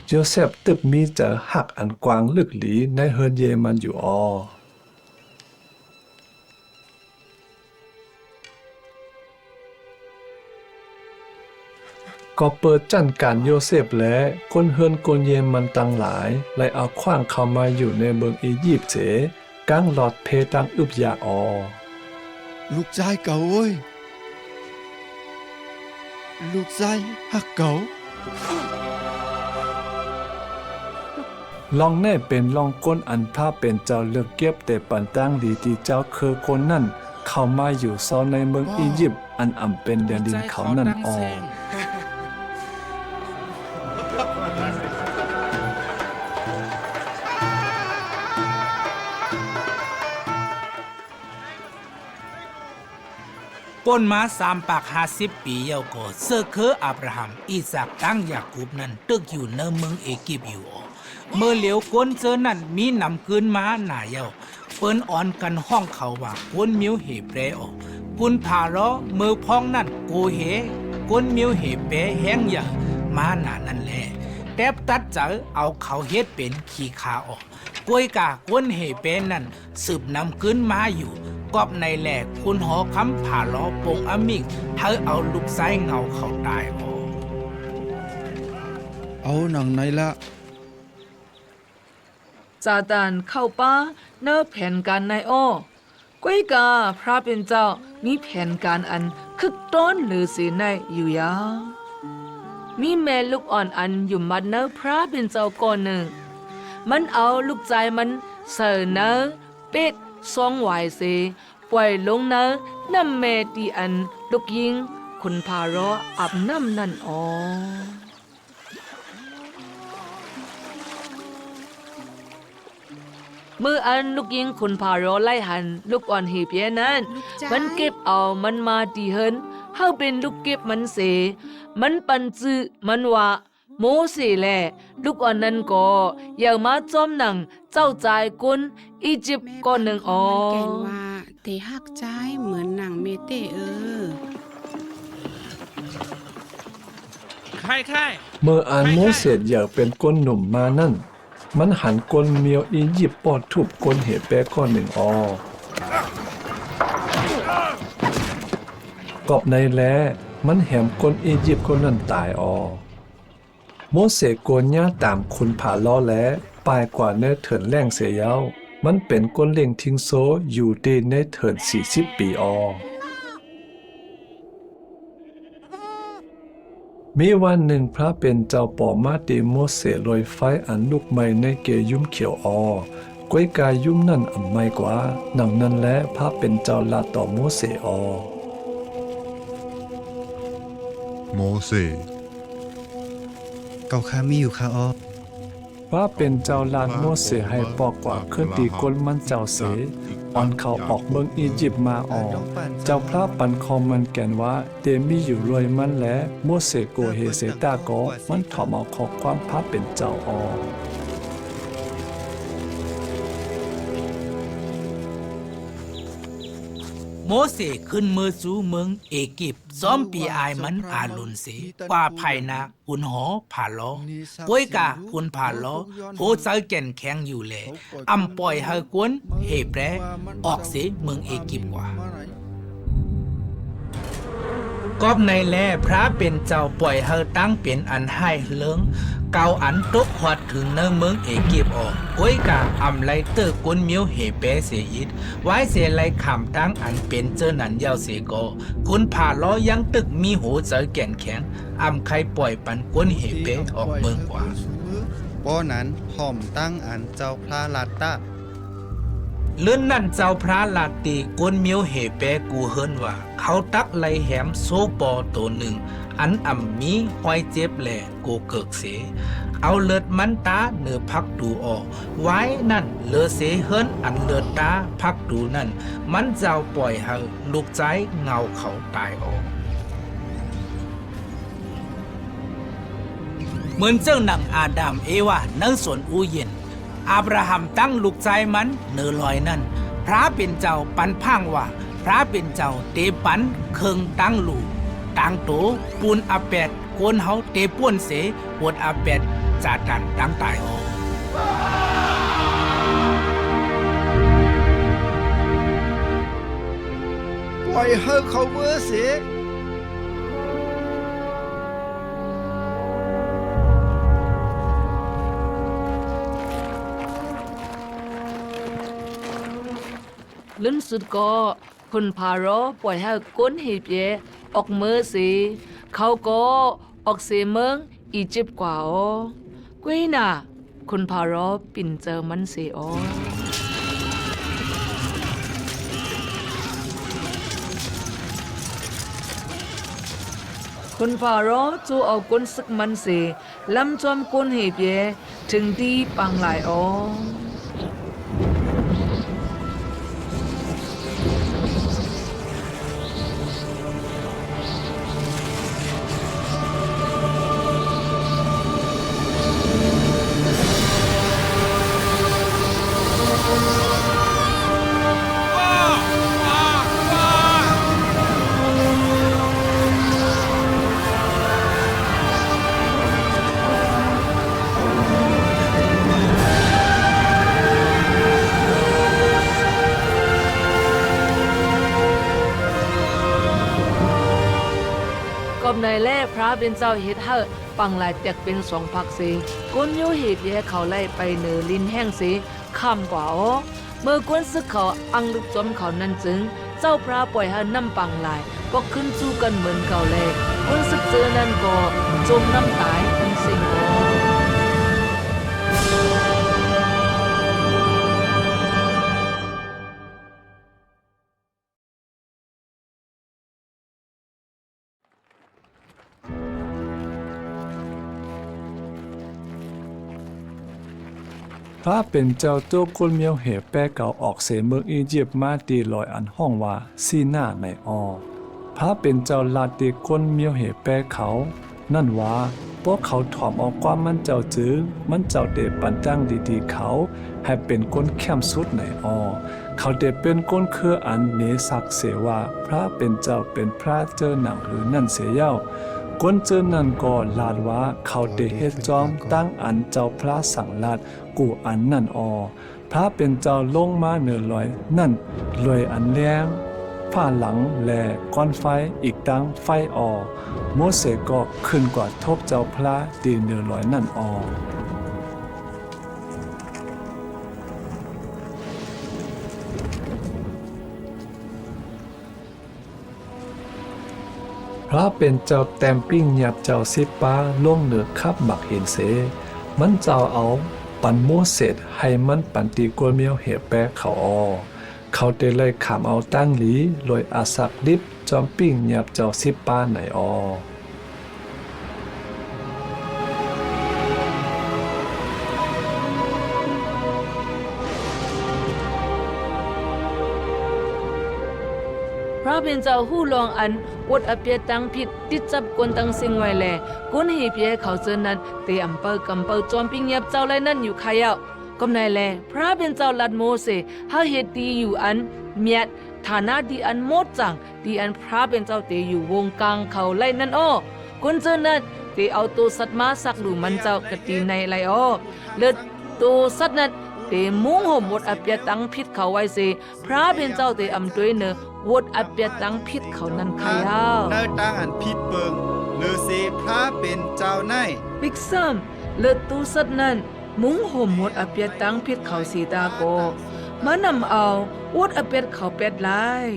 โยเซฟตึบมีเจอหักอันกว้างลึกหลีในเฮินเยมันอยู่ก็เปิดจันการโยเซฟและคนเฮินคนเยมันตั้งหลายเลยเอาขว้างเข้ามาอยู่ในเมืองอียิปต์เจกังหลอดเพตังอึบยาลูกชายเก่าเอ้ยลูกชายฮักเก่าลองแน่เป็นลองก้นอันภาพเป็นเจ้าเลือกเก็บแต่ปันตั้งดีที่เจ้าคือคนนั่นเข้ามาอยู่ซ้อนในเมืองอียิปต์อันอ่ำเป็นแดนดินเขานั่นป่นมา350 ปีเยาก็เซอร์เคออับราฮัมอิสากตั้งยาคูบนั้นตึกอยู่ในเมืองเอกิปต์อยู่เมื่อเหลียวก้นเจอนั้นมีนำคืนมาหนาเยาเปิ้นอ่อนกันห้องเขาว่าก้นมิวเฮเปรกุนพาล้อมือพ้องนั่นโกเฮก้นมิวเฮเปแห้งยามาหนานั่นแหละแตบตัดเจอเอาเขาเฮ็ดเป็นขี้ขากวยกาก้นเฮเปนั่นสืบนำคืนมาอยู่กอบในแหลกคุณหอคำผ่าล้อปงอมิกเธอเอาลูกไส้เงาเขาตายเอาหนังในละซาตานเข้าป้าเนอแผนการในก้วยกาพระเป็นเจ้ามีแผนการอันคึกต้นหรือสีในอยู่ยามีแม่ลูกอ่อนอันอยู่มัดเนอพระเป็นเจ้าก่อนหนึ่งมันเอาลูกใจมันเสิร์เนอเป็ดซองไหวเสปล่อยลงเนอน้ำแม่ตีอันลูกยิงคุณพารออาบน้ำนั่นเมื่ออันลูกยิงคุณพารอไล่หันลูกอ่อนเฮเปียนั้นมันเก็บเอามันมาตีเฮินเฮาเป็นลูกเก็บมันเสมันปันจื้อมันว่าโมเสแลลูกอ่อนนั้นก็อย่ามาจอมหนังเจ้าใจกุนอียิปต์ก่อนหนึ่งแกนว่าเตหักใจเหมือนหนังเมเตเมื่ออันโมเสสอยากเป็นก้นหนุ่มมานั่นมันหันก้นเมียวอียิปต์ปอดทุบก้นเหตุแปก้อนหนึ่งกอบในแลมันแหมก้นอียิปต์คนนั้นตายโมเสสโกนย่าตามคุณผ่าล้อและปลายกว่าเนื้อเถินแรงเสียเย้ามันเป็นก้นเล่งทิ้งโซอยู่ดีในเถิน40 ปีมีวันหนึ่งพระเป็นเจ้าป่อมาตีโมเสสลอยไฟอันลุกไหม้ในเกยุ่มเขียวก้วยกายยุ่มนั่นอ่ำไม่กว่าหนังนั้นและพระเป็นเจ้าลาต่อโมเสสโมเสสเก่าข้ามีอยู่ค่ะพระเป็นเจ้าลานโมเสสให้ปอกกว่าขึ้นตีก้นมันเจ้าเสอ่อนเขาออกเมืองอียิปต์มาเจ้าพระปันคอมมันแก่นว่าเตมีอยู่รวยมันและโมเสสโกเฮเสตาก็มันถอมเอาขอความพระเป็นเจ้าโมเสสขึ้นมือสู่เมืองเอกิปต์ซ้อมปีอายมันอาลุนเสกว่าภายนาคุณหอผ่าล้อก้วยกาคุณผ่าล้อโพเซอร์แก่นแข็งอยู่แลอำปล่อยเฮกวนเฮแปรออกเสเมืองเอกิปต์กว่ากอบในแลพระเป็นเจ้าปล่อยเฮตั้งเป็นอันให้เลิงเกาอันตกหอดถึงเนืองเมืองเอกิปต์ก้วยกาอำไลเตอร์กวนเมียวเฮเปเสียอิดไว้เสียไลขำตั้งอันเป็นเจอนันยาวเสกคุณผ่าล้อยังตึกมีหูเจอแก่นแข็งอำใครปล่อยปันกวนเฮเปออกเมืองกว่าป้อนั้นห่อมตั้งอันเจ้าพระลัตตาเลื่อนนั่นเจ้าพระลาตีกวนเมียวเฮเปกูเฮิรนว่าเขาตักไลแหมโซปอตัวหนึ่งอันอ่ำมีห้อยเจ็บแหล่กูเกิกเส เอาเลือดมันตาเนื้อพักดูออกไว้นั่นเลือเสเฮิรนอันเลือดตาพักดูนั่นมันเจ้าปล่อยให้ลูกใจเงาเขาตายออกเหมือนเจ้าหนังอาดัมเอวาในสวนอูเย็นอับราฮัมตั้งลูกใจมันเนื้อลอยนั่นพระเป็นเจ้าปันพังว่าพระเป็นเจ้าเตปันเคิงตั้งลูกตั้งโตปูนอาแปดโกนเฮาเตป้วนเสปวดอาแปดจาดันตั้งตายออกปล่อยให้เขาเมื่อเสีย ลิ้นสุดก็คนพารอปล่อยให้ก้นหีบเยออกมือสิเขาก็ออกเสียเมืองอียิปต์กว่าอ๋อกุ้ยน่ะคนพารอปิ่นเจอมันเสียอ๋อคนพารอจูเอาก้นซึกมันเสียลำจอมก้นหีบเยถึงดีปังหลายอ๋อในแล่พระเป็นเจ้าเฮ็ดให้ปังหลายแตกเป็นสองพักเสก้นโยเหตุแย่เขาไล่ไปเหนือลิ้นแห้งเสข้ามกว่าอ๋อเมื่อก้นซึกเขาอังลุกจอมเขานั้นจึงเจ้าพระปล่อยให้น้ำปังหลายก็ขึ้นสู้กันเหมือนเก่าแลก้นซึกเจอนั้นก็จมน้ำตายทั้งสิ้นอ๋อพระเป็นเจ้าโตก้นเมียวเหแปเก่าออกเสเมืองอียิปต์มาตีลอยอันห้องว่าซีน่าในออพระเป็นเจ้าลาตีก้นเมียวเหแปเขานั่นว่าพวกเขาถอมออกความมันเจ้าจื้อมันเจ้าเดปันตั้งดีๆเขาให้เป็นก้นเข้มสุดในออเขาเดเป็นก้นเครืออันเนศักเสว่าพระเป็นเจ้าเป็นพระเจอหนังหรือนั่นเสียเย้าก้นเจอนั่นก็ลาดว่าเขาเดเฮ็ดจอมตั้งอันเจ้าพระสังลาดกูอันนั่นออพระเป็นเจ้าลงมาเหนือลอยนั่นลอยอันแรงผ้าหลังแลก้อนไฟอีกตั้งไฟออโมเสสก็ขึ้นกว่าทบเจ้าพระดีเหนือลอยนั่นออพระเป็นเจ้าแต้มปิ้งหยับเจ้าสิป้าล่วงเหนือคับบักเห็นเสมันเจ้าเอาปันโมเสสให้มันปันตีกวนเมียวเหแปะเขาออเขาได้เลยขามเอาตั้งหลีลอยอาศักดิบจอมปิ้งหยับเจ้าสิป้าไหนออพระเป็นเจ้าหู้ลองอันวดอเปียตังผิดติดจับกวนตังสิงไว้แลก้นหีเปียเขาเจอนั้นเตอำเปอกำเปาจอมปิงเงียบเจ้าไรนั่นอยู่ใครเอากำนายแลพระเป็นเจ้าลัดโมเสเฮาเฮ็ดดีอยู่อันเมียดฐานะดีอันหมดจังดีอันพระเป็นเจ้าเตอยู่วงกลางเขาไรนั่นอ้อก้นเจอนั้นเตเอาตัวสัตว์มาสักดูมันเจ้ากะตีในไรอ้อเลิศตัวสัตว์นั้นเตมุงห่มวดอเปียตังผิดเขาไว้เสพระเป็นเจ้าเตอำด้วยเนอวดอเปียตังผิดเขานั้นใครเอา เนื้อตั้งอันผิดเปิงหรือเสพระเป็นเจ้าในปิกซัมเลิศตูสัตนั้นมุงห่มวดอเปียตังผิดเขาสีตาโกมานำเอาวดอเปียเขาเป็ดลาย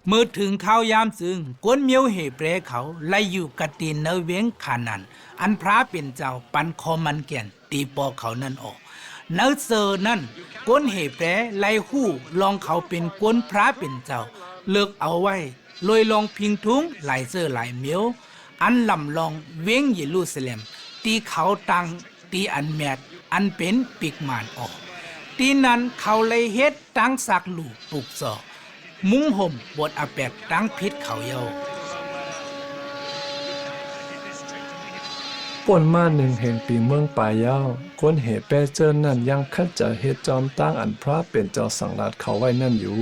เมื่อถึงข้าวยามซึ่งกวนเมียวเหเปรเขาไล่อยู่กตีนเนเวงขานันอันพระเป็นเจ้าปันคอมันแก่นตีปอเขานั่นออกเนื้อเซอร์นั่นกวนเหเปรไล่หู้ลองเขาเป็นกวนพระเป็นเจ้าเลิกเอาไว้ลอยลองพิงทุ้งไหลเซอร์ไหลเมียว อันลำลองเว้งเยรูซาเล็มตีเขาตังตีอันแมดอันเป็นปิกมานออกตีนั้นเขาเลยเฮ็ดตั้งสักลูกปลูกซอมุ้งห่มบทอาแปดตั้งพิษเขาเยาป่นมาหนึ่งแห่งปีเมืองปลายยาวคนเหแปเจอนั่นยังคัดจะเฮ็ดจอมตั้งอันพระเป็นเจ้าสังราชเขาไว้นั่นอยู่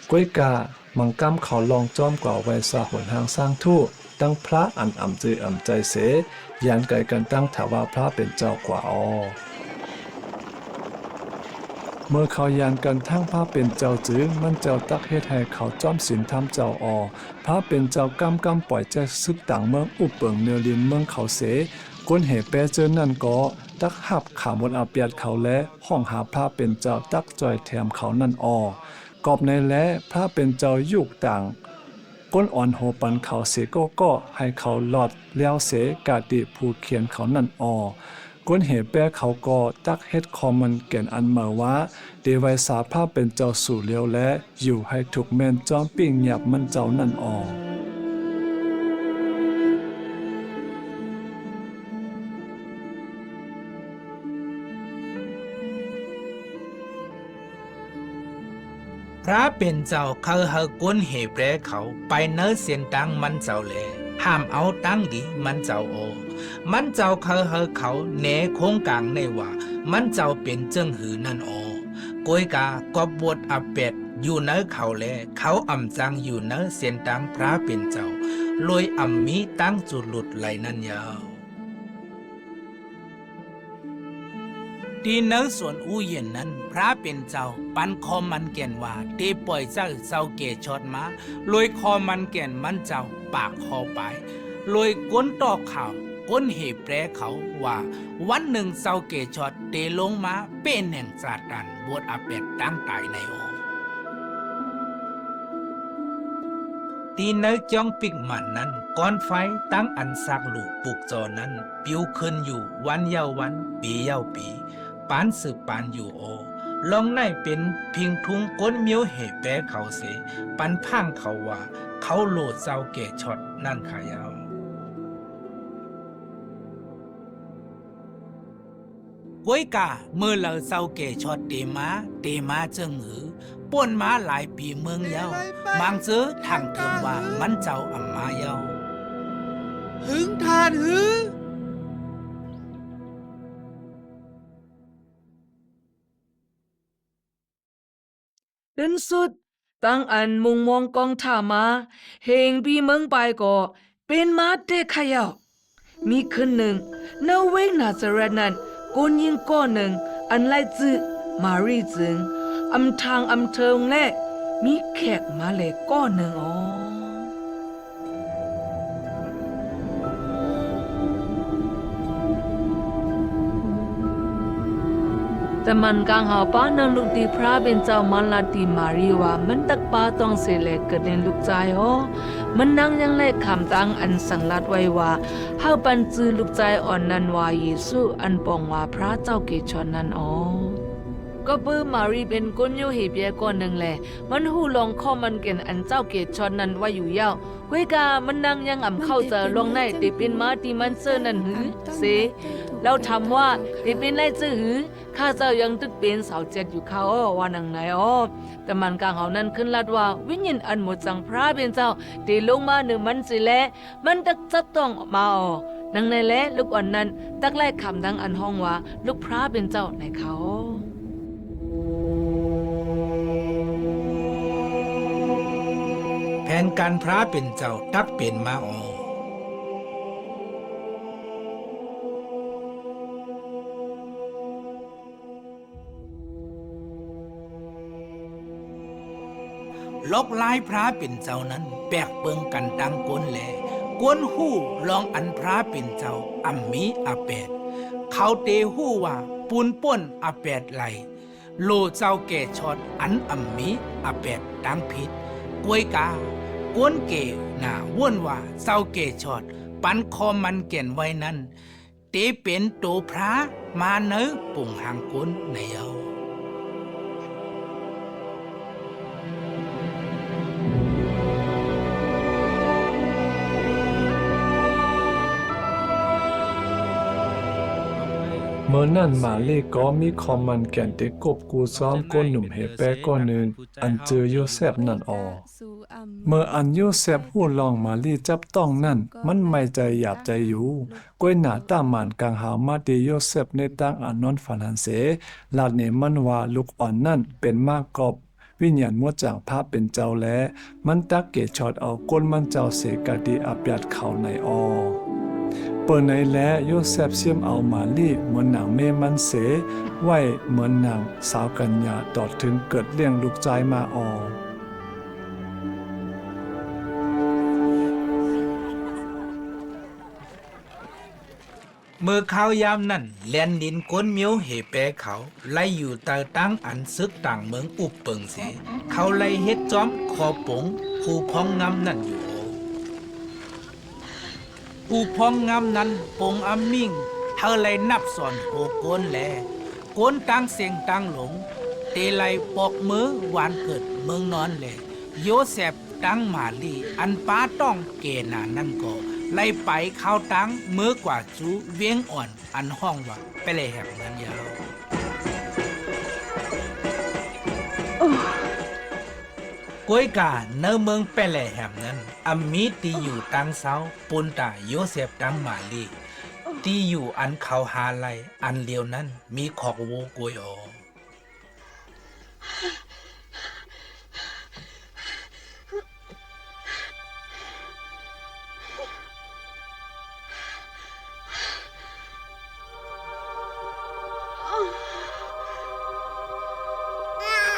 ก้วยกามังกำเขาลองจอมกว่าไว้สาหนทางสร้างทู่ตั้งพระอันอ่ำจืออ่ำใจเสยานไก่กันตั้งถาว่าพระเป็นเจ้ากว่าเมื่อเขายานกันทั้งพระเป็นเจ้าจื้อมันเจ้าตักเฮ็ดให้เขาจอมศีลทำเจ้าพระเป็นเจ้ากำปล่อยใจซึกต่างเมืองอุบเปิงเนลินเมืองเขาเสก้นเหแปเจอนั่นก็ตักหับขามนอาเปียดเขาและห้องหาพระเป็นเจ้าตักจอยแถมเขานั่นกอบในและพระเป็นเจ้ายุกต่างก้นอ่อนโหปันเขาเสก็ให้เขาหลอดแล้วเสกาติผู้เขียนเขานั่นก้นเหแปเขาก็ตักเฮ็ดคอมันแก่นอันมาว่าเดไวสาภาพเป็นเจ้าสู่เลียวและอยู่ให้ถูกแม่นจอมปิ้งหยับมันเจ้านั่นพระเป็นเจ้าเขาเฮก้นเหแปรเขาไปเนื้อเสียนตังมันเจ้าแลห้ามเอาตั้งดีมันเจ้ามันเจ้าเขาเฮเขาเนโคงกลางในว่ามันเจ้าเป็นเจิ้งหือนั่นกวยกากบบวดอาเป็ดอยู่เนื้อเขาแลเขาอ่ำจังอยู่เนื้อเสียนตังพระเป็นเจ้าลอยอ่ำมีตั้งจุดหลุดไหลนั่นยาวที่เนื้อส่วนอู้เย็นนั้นพระเป็นเจ้าปันคอมันแก่นว่าตีปล่อยเจ้าเกชอดมาลอยคอมันแก่นมันเจ้าปากคอไปลอยก้นตอกข่าวก้นเหแปรเขาว่าวันหนึ่งเจ้าเกชอดเตลงมาเป็นแห่งซาตานบวชอาเป็ดตั้งตายในตีเนื้อจ้องปิกมันนั้นก้อนไฟตั้งอันซักลูกปลูกจอนั้นปิวขึ้นอยู่วันเยาวันปีเยาปีปานสืบปานอยู่ลองในเป็นพิงทุงก้นเมียวเหแปรเขาเสปันพังเขาว่าเขาโหลดเจ้าเกชอดนั่นขายาวก้วยกาเมื่อเราเจ้าเกชอดเตมาเจิงหือป่นมาหลายปีเมืองเยามังเจอทางเถิมว่ามันเจ้าอ่ำมาเยาหึงทานหือดินสุดตั้งอันมุงมองกองท่ามาเฮงปีเมืองไปก็เป็นมาเด็กขยาวมีคืนหนึ่งนาเวงนาซาเรตนั้นก้นยิงก้อนหนึ่งอันไล่จื้อมารีจึงอำทางอำเทิงและมีแขกมาเลยก้อนหนึ่งแต่มันกางหาป้านังลูกตีพระเป็นเจ้ามันลาตีมารีว่ามันตักป้าต้องเสเลเกิดในลูกใจมันนั่งยังเล่คำตั้งอันสังลัดไว้ว่าเฮาปันจือลูกใจอ่อนนันว่าเยซูอันปองว่าพระเจ้าเกชอนนั้นก็เปื้อมารีเป็นก้นโยเหเปียก่อนหนึ่งแหละมันหูลองข้อมันเก่นอันเจ้าเกชอนนั้นว่าอยู่ยาวเวกามันนั่งยังอ่ำเข้าเจอลงในติเป็นมาตีมันเซอร์นั่นหือเสเราทำว่าติเป็นไรจื้อหือข้าเจ้ายังตึกเป็นสาวเจ็ดอยู่เขาว่านังไหนแต่มันกลางเขานั้นขึ้นลัดว่าวิญญาณอันหมดจังพระเป็นเจ้าตีลงมาหนึ่งมันสิแลมันตักจับต้องออกมานังในแลลูกอ่อนนั้นตักไล่คำดังอันห้องว่าลูกพระเป็นเจ้าในเขาแผนการพระเป็นเจ้าตักเป็นมาลอกลายพระเป็นเจ้านั้นแปลกเปิงกันดังก้นแหลก้นหู้ลองอันพระเป็นเจ้าอัมมีอาแปดเขาเตหู้ว่าปูนป่นอาแปดไหลโลเจ้าแก่ชอดอันอัมมีอาแปดดังผิดกวยกาก้นเกหน้าว่นว่าเจ้าเกชอดปันคอมันเก่นไว้นั้นเตเป็นโตพระมาเนื้อปุ่งหางก้นในเอา เมื่อนั่นมาเลก็มีคอมมันแก่นเตกบกูซ้อมก้นหนุ่มเฮเปก้อนหนึ่งอันเจอโยเซฟนั่นออเมื่ออันโยเซฟหู้ลองมาลีจับต้องนั่นมันไม่ใจหยาบใจอยู่ก้อยหน้าตามันกลางหามาเดโยเซฟในตั้งอันนอนฝันหันเสลาดเนมันว่าลูกอ่อนนั่นเป็นมากกอบวิญญาณมัวจางภาพเป็นเจ้าและมันตักเกชอดเอาก้นมันเจ้าเสกะดีอับยัดเข้าในออเปิดในและโยเซฟเสียมเอามาลีเหมือนหนังเมมันเสไว้เหมือนหนังสาวกัญญาตอดถึงเกิดเลี้ยงลูกใจมาออเมื่อเขายามนั้นแลนดินก้นเมียวเหแปเขาไล่อยู่ตาตั้งอันซึกต่างเมืองอุบเปิงเสเขาไล่เฮ็ดจอมคอปงผู้พองงำนั่นอยู่ผู้พองงำนั้นปงอัมมิ่งเธอไล่นับสอนโหโกนแลโกนตั้งเสียงตั้งหลงเตไลปอกมือหวานเกิดเมืองนอนแลโยเซฟตั้งมาลีอันป้าต้องเกนานั่นก็ไล่ไปเข้าตั้งมือกว่าจูเวียงอ่อนอันห้องว่าไปเลยแหบนั้นยาวก้อยกาเนเมืองไปเลยแหบนั้นอมีตีอยู่ตั้งเสาปุนตาโยเซฟตั้งมาลีตีอยู่อันเขาหาไลอันเลียวนั้นมีขอกโวกวยออ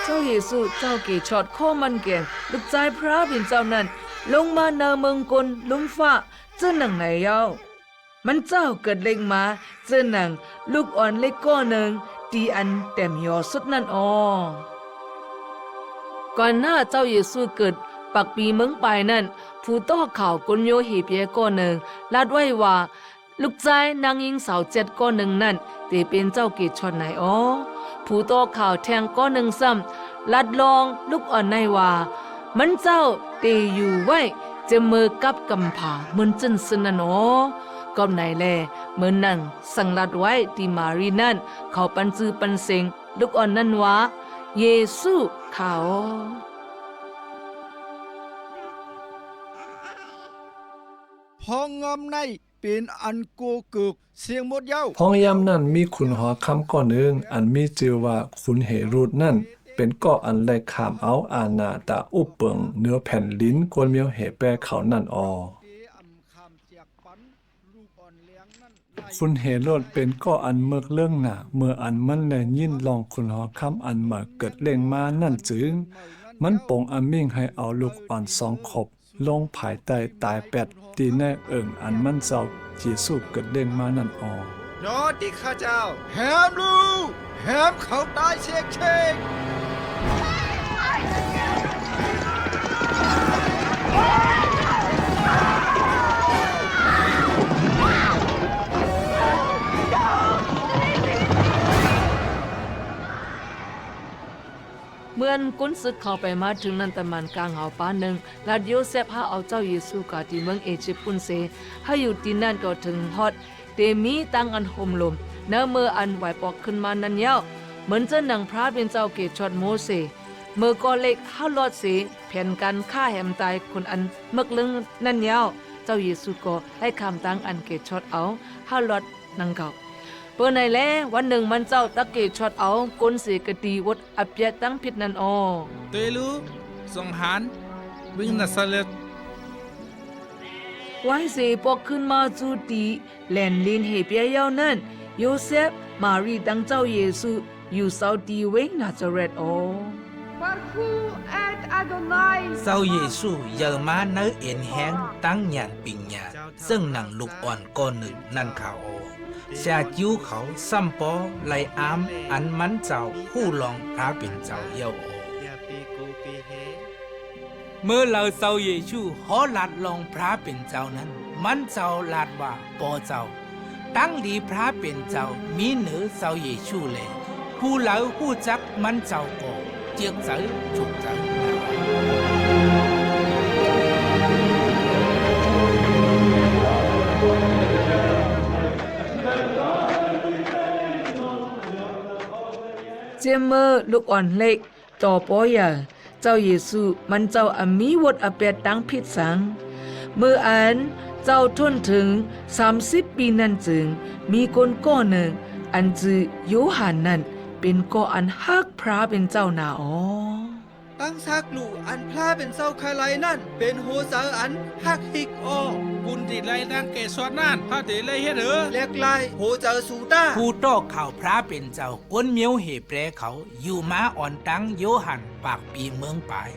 เจ้าเยซูเจ้าเกชอดข้อมันแก่งลูกใจพระเป็นเจ้านั้นลงมาเนเมืองกลลุมฟ้าเจ้าหนังไหนเย้ามันเจ้าเกิดเล็กมาเจ้าหนังลูกอ่อนเล็กก้อนหนึ่งตีอันแต้มยอสุดนั่นอ๋อก่อนหน้าเจ้าเยซูเกิดปักปีเมืองไปนั่นผู้ต้อข่าวกุญโยหีเปียก้อนหนึ่งลาดไว้ว่าลูกใจนางยิงสาว7ก้อนหนึ่งนั่นเตเป็นเจ้าเกศชอนไหนอ๋อผู้ต้อข่าวแทงก้อนหนึ่งซ้ำลัดลองลูกอ่อนในว่ามันเจ้าเตอยู่ไว้จะมือกับกำผามันจนสนันอ๋อก็ไหนแลเมื่อนั่งสั่งลัดไว้ที่มารีนั่นเขาปันจือปันเซงลูกอ่อนนั่นว่าเยซูเขา พองงามในเป็นอันโกเกิกเสียงหมดเย้า พ้องยามนั้นมีขุนหอคำก่อนหนึ่งอันมีชื่อว่าขุนเหรุดนั่นเป็นก่ออันไล่ขามเอาอาณาตาอุปเปิงเนื้อแผ่นลิ้นกวนเมียวเหแปเขานั่นออขุนเหรุดเป็นก่ออันเมือกเรื่องหนาเมื่ออันมันแลยินลองขุนหอคำอันมาเกิดเล่งมานั่นจึงมันปงอามิ่งให้เอาลูกอ่อน2 ขบลงภายใต้ตาย8ตีแน่เอิ่งอันมันเจ้าเยซูเกิดเล่งมานั่นอยอดที่ข้าเจ้าแฮมลูแฮมเขาตายเชกเชง เมื่อนกุนศึกเข้าไปมาถึงนันตมันกลางหาป้าหนึ่งลาดโยเซฟหาเอาเจ้าเยซูกาที่เมืองเอจิปต์ปุ่นเซให้อยู่ที่นั่นก็ถึงฮอดเตมีตั้งอันห่มลมเนื้อเมื่ออันไหวปอกขึ้นมานั้นเย้าเหมือนเจ้าหนังพระเป็นเจ้าเกศชดโมเสเมื่อก็เล็กห้าลอดเสแผ่นกันฆ่าแหมตายคนอันมึกลึงนั่นเย้าเจ้าเยซูก็ให้คำตั้งอันเกศชดเอาห้าลอดนังเก่าเปิดในแลวันหนึ่งมันเจ้าตะเกชอดเอากลเสกตีวดอับยะตั้งผิดนั่นออเตลูสงหารวิ่งนาซาเลตไว้เสปอกขึ้นมาจูตีแลนลินเฮเปียยาวนั้นโยเซฟมารีตั้งเจ้าเยซูอยู่ซาดีเวงนาซาเรตอเจ้าเยซูเยอมาเนื้อเอ็นแห้งตั้งอย่างปิงญาซึ่งหนังลูกอ่อนก้อนหนึ่งนั่นข่าวชาจิ้วเขาซ้ำปอไลอามอันมันเจ้าผู้ลองพระเป็นเจ้าเยาโอเมื่อเราเจ้าเยซูหอลาดลองพระเป็นเจ้านั้นมันเจ้าลาดว่าปอเจ้าตั้งดีพระเป็นเจ้ามีเหนือเจ้าเยซูเลยผู้เหล่าผู้จักมันเจ้าก็เจียกเจอจุกเจอ ยมเมอลูกอ่อนเล็กต่อปอยาเจ้าเยซูมันเจ้าอามีวดอเปดดังพิษสังเมื่ออันเจ้าทนถึง30 ปีนั้นจึงมีคนก้อนหนึ่งอันจือโยฮันนั้นเป็นก็อันฮักพระเป็นเจ้านาอ๋อ ตั้งซักลูอันพลาเป็นเศร้าคาไลนั่น เป็นโหสาอันฮักฮิกออ บุญที่ไรนางเกศวรนั่นพระเดเลยเฮ็ดเหรอ เรียกไล่โหเจอสูต้า ผู้โตเขาพระเป็นเจ้ากวนเมียวเหแปรเขาอยู่มาอ่อนตังโยหันปากปีเมืองปลาย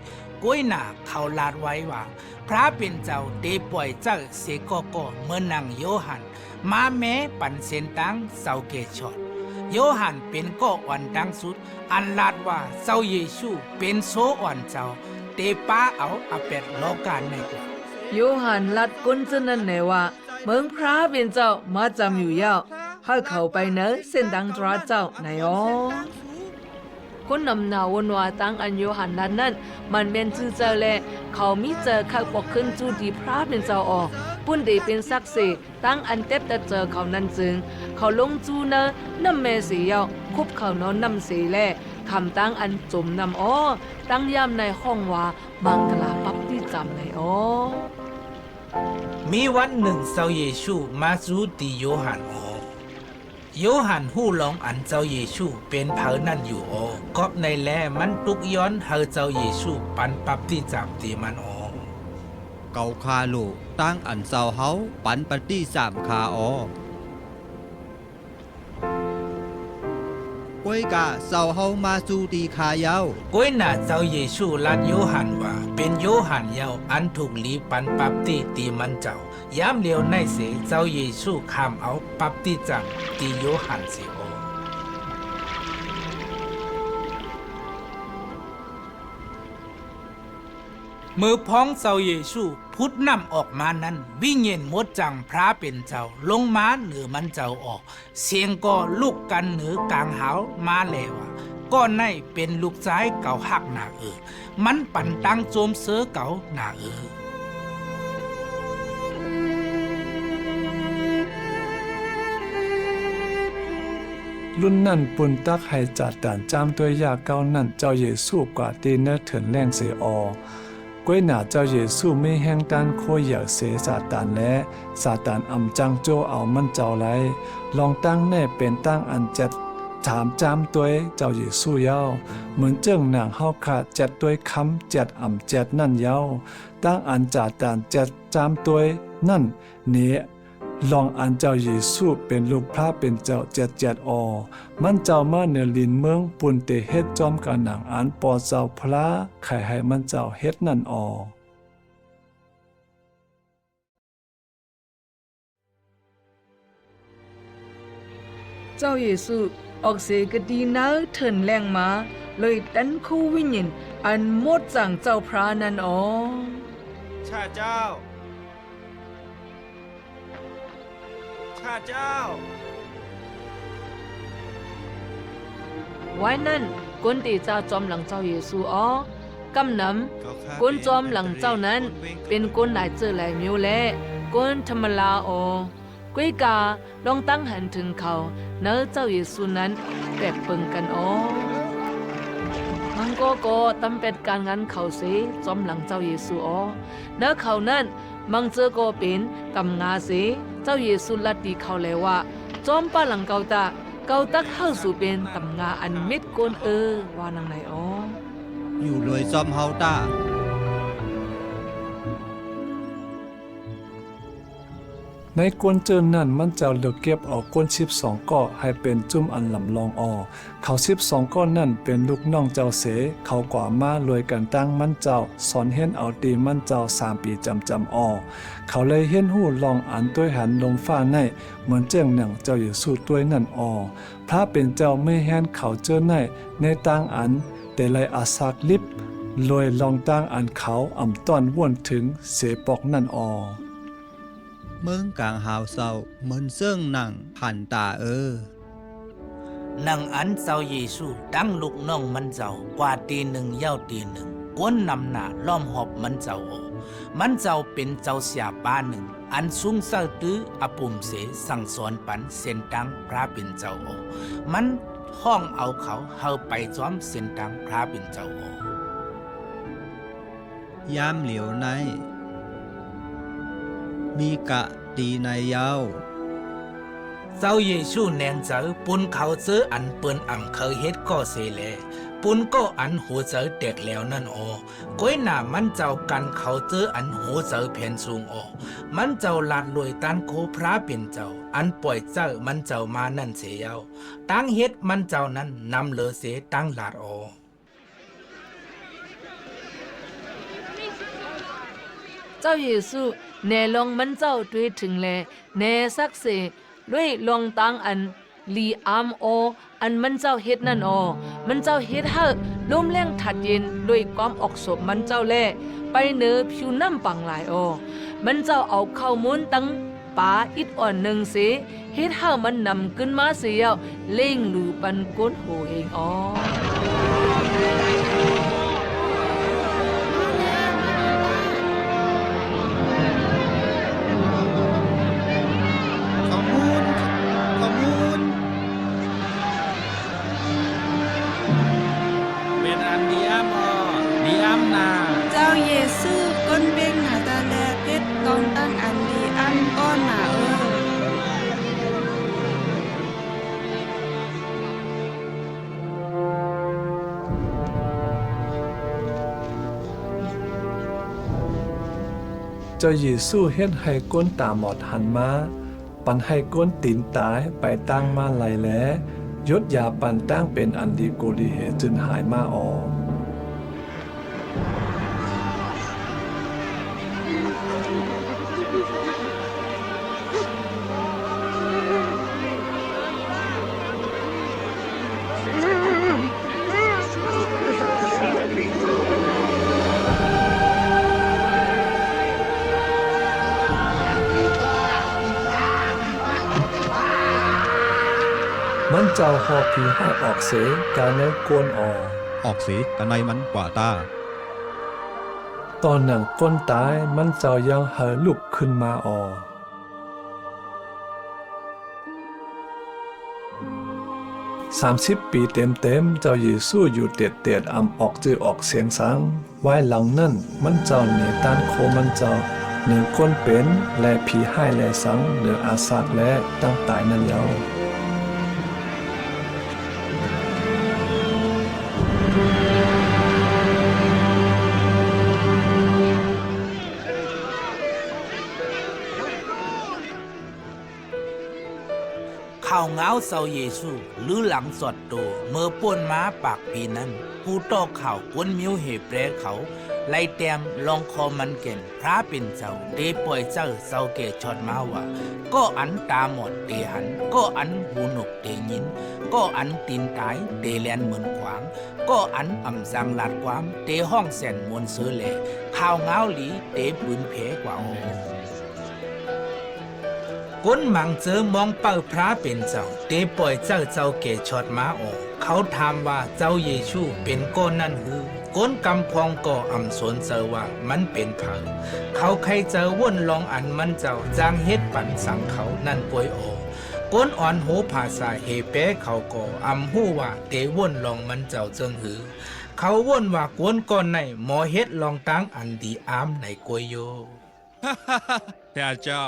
ก้วยหนาเขาลาดไว้ว่าพระเป็นเจ้าเตปล่อยเจ้าเสกก็เมื่อนางโยหันมาแม้ปันเซนตังเสาเกชอดโยหันเป็นก็อ่อนดังสุดอันลาดว่าเจ้าเยซูเป็นโซอ่อนเจ้าเตป้าเอาอเป็ดโลกาในกว่า โยฮันลัดกุนจะนั่นแหละว่าเมืองพระเป็นเจ้ามาจำอยู่ยาวให้เข้าไปเนอะเส้นดังตราเจ้าไหนอ๋อคนนำหนาวนว่าตั้งอันโยฮันนั้นมันเป็นชื่อเจ้าแลเขามีเจอข้าปกขึ้นจูดีพระเป็นเจ้าออกปุ่นเดเป็นซักเสตั้งอันเต็บแต่เจอเขานั้นจึงเขาลงจูเนอะน้ำแม่เสียวคุบเขาเนาะน้ำเสแลคำตั้งอันจมน้ำอ้อตั้งย่ำในห้องว่าบังกลาปับที่จำในอ้อ มีวันหนึ่งเจ้าเยซูมาสู่ตีโยหันโอโยหันหู้ลองอันเจ้าเยซูเป็นเผานั่นอยู่โอกอบในแลมันตุกย้อนเฮาเจ้าเยซูปันปับที่จับตีมันโอ เกาคาลูตั้งอันเศร้าเฮาปันปฏิสามคาออก้วยกะเศร้าเฮามาสู่ตีคาเยา ก้วยหน้าเจ้าเยซูลาดโยหันว่าเป็นโยหันเยาอันถูกลีปันปับตีตีมันเจ้ายามเลียวในเสเจ้าเยซูคำเอาปับตีจังตีโยหันเสียโอมือพ้องเจ้าเยซูพุทธนำออกมานั้นวิ่งเย็นมดจังพระเป็นเจ้าลงมาเหนือมันเจ้าออกเสียงก็ลุกกันเหนือกลางหาวมาแล้วก้อนในเป็นลูกซ้ายเก่าหักหนามันปั่นตังโจมเสือเก่าหนารุ่นนั่นปุนตักให้จัดด่านจามตัวยาเก้านั่นเจ้าเยซูกว่าตีเนเถินแรงเสอก้วยหนาเจ้าเยซูไม่แห้งตันโคอยอยากเสซาตานและซาตานอำจังโจเอามันเจ้าไรลองตั้งแน่เป็นตั้งอันจัดถามจามตัวเจ้าเยซูเย้าเหมือนเจิ้งนางเฮาขาดจัดด้วยคำจัดอ่ำจัดนั่นเย้าตั้งอันจาตานจัดจามตัวนั่นเนลองอันเจ้าเยซูเป็นลูกพระเป็นเจ้าเจ็ดอมันเจ้ามาเนลินเมืองปุ่นเตเฮ็ดจอมกันหนังอันปอเจ้าพระไข่ให้มันเจ้าเฮ็ดนั่นเจ้าเยซูออกเสกดีเนอเถินแรงมาเลยดันคู่วิญญาณอันหมดจังเจ้าพระนั่นอ๋อ ข้าเจ้าไว้นั่นกวนตีเจ้าจอมหลังเจ้าเยซูอ๋อกำนำกวนจอมหลังเจ้านั้นเป็นกวนหลายเจอหลายมิวและกวนธรรมลาอ๋อกวยกาลองตั้งหันถึงเขาเนื้อเจ้าเยซูนั้นแปดเปิงกันอ๋อมันก็ตำเป็ดการงานเขาเสจอมหลังเจ้าเยซูอ๋อเนื้อเขานั้นมังเจอก็เป็นกำงาเสเจ้าเยซูลัดดีเขาเลยว่าจอมป้าหลังเกาตักเข้าสู่เป็นกำงาอันเม็ดโกนว่านังไหนอ๋อ อยู่เลยซอมเฮาตา ในกวนเจินนั่นมันเจ้าเลือกเก็บเอากวน12ก้อให้เป็นจุ่มอันลำลองเขา12ก้อนนั่นเป็นลูกน้องเจ้าเสเขากว่ามาลวยกันตั้งมันเจ้าสอนเห็นเอาตีมันเจ้า3 ปีจำเขาเลยเห็นหู้ลองอันด้วยหันลมฟ้าในเหมือนเจ้งหนังเจ้าอยู่สู้ด้วยนั่นพระเป็นเจ้าไม่แห้นเขาเจอในตั้งอันแต่ไลอาซากลิบลอยลองตั้งอันเขาอ่ำต้อนว่วนถึงเสปอกนั่นเมืองกลางหาวเศร้าเหมือนเสื่องหนังผ่านตานังอันเจ้าเยซูตั้งลูกน้องมันเจ้ากว่าตีหนึ่งเย้าตีหนึ่งกวนนำหน้าล้อมหอบมันเจ้ามันเจ้าเป็นเจ้าเสียป้าหนึ่งอันสูงเศร้าตื้ออปุ่มเสสั่งสอนปันเส้นตังพระเป็นเจ้ามัน ห้องเอาเขาเฮาไปซ้อมเส้นทางพระเป็นเจ้าโอย ามเหลียวใน มีกะตีในยาว เจ้าเยซูแนงเจอปุนเขาเจออันเปิ้นอ่ำเคยเฮ็ดก็เสแลปุนก็อันหัวเจอเด็กแล้วนั่นโอก้อยหน้ามันเจ้ากันเขาเจออันหัวเจอแผ่นสูงโอมันเจ้าลาดลวยตันโคพระเป็นเจ้าอันปล่อยเจ้ามันเจ้ามานั่นเสียเอาตั้งเฮ็ดมันเจ้านั้นนำเลอเสตั้งลาดโอ เจ้าเยซูแน่ลองมันเจ้าด้วยถึงแลแน่สักเสด้วยลองตังอันลีอามโออันมันเจ้าเฮ็ดนั่นโอมันเจ้าเฮ็ดเฮาลมแรงถัดเย็นด้วยความออกศพมันเจ้าแลไปเหนือผิวน้ำปังหลายโอมันเจ้าเอาข้าวมูลตั้งปาอิดอ่อนหนึ่งเสเฮ็ดเฮามันนำขึ้นมาเสียวเล่งหรือปันก้นโหเฮงอ ขอมูลขอมูล เป็นอันดีอัมอ๋อดีอัมนา เจ้าเยซูก้นเบ่งหาตาแลเพชรกองตั้งอันดีอันก้อนหนาเจ้าเยซูเฮ็ดให้ก้นตาหมอดหันมาปันให้ก้นตีนตายไปตั้งมาไหลแลยศยาปันตั้งเป็นอันดีโกดีเหตุจึงหายมาออก มันเจ้าหอบผีให้ออกเสการเนื้อกวนออก ออกสีตะในมันกว่าตา ตอนหนังก้นตายมันเจ้ายังเห่อลุกขึ้นมาออก30 ปีเต็มๆเจ้าเยซูอยู่เตียดอำออกจือออกเสียงสังไว้หลังนั่นมันเจ้าเหนือต้านโคมันเจ้าเหนือก้นเป็นและผีให้และสังเหนืออาสาและตั้งตายนั่นยาวข่าวเงาเสาเยซูหรือหลังสอดโตเมื่อป่วนม้าปากปีนั้นผู้ตอกข่าวกวนมิวเหแปรเขาไล่แต้มลองคอมันเก่นพระเป็นเจ้าเดปล่อยเจ้าเสาเกชอดมาว่าก็อันตาหมดเตหันก็อันหูหนกเตยินก็อันตีนตายเตแลนเหมือนขวางก็อันอ่ำสังลาดความเตห้องแสนมวลเสือแหล่ข่าวเงาหลีเตปืนเพกว่าโอก้นมังเจอมองเป้าพระเป็นเจ้าเตปล่อยเจ้าเกชอดมาออกเขาถามว่าเจ้าเยซูเป็นก้นนั่นหือก้นกำพองก็อำสนเจอว่ามันเป็นเผาเขาใครเจอว่นลองอันมันเจ้าจางเฮ็ดปันสังเขานั่นป่วยโอก้นอ่อนโหภาษาเฮเปเขาก็อำหู้ว่าเตว่นลองมันเจ้าเจิงหือเขาว่นว่าก้นก้อนในหมอเฮ็ดลองตั้งอันดีอามในกวยโย พระเจ้า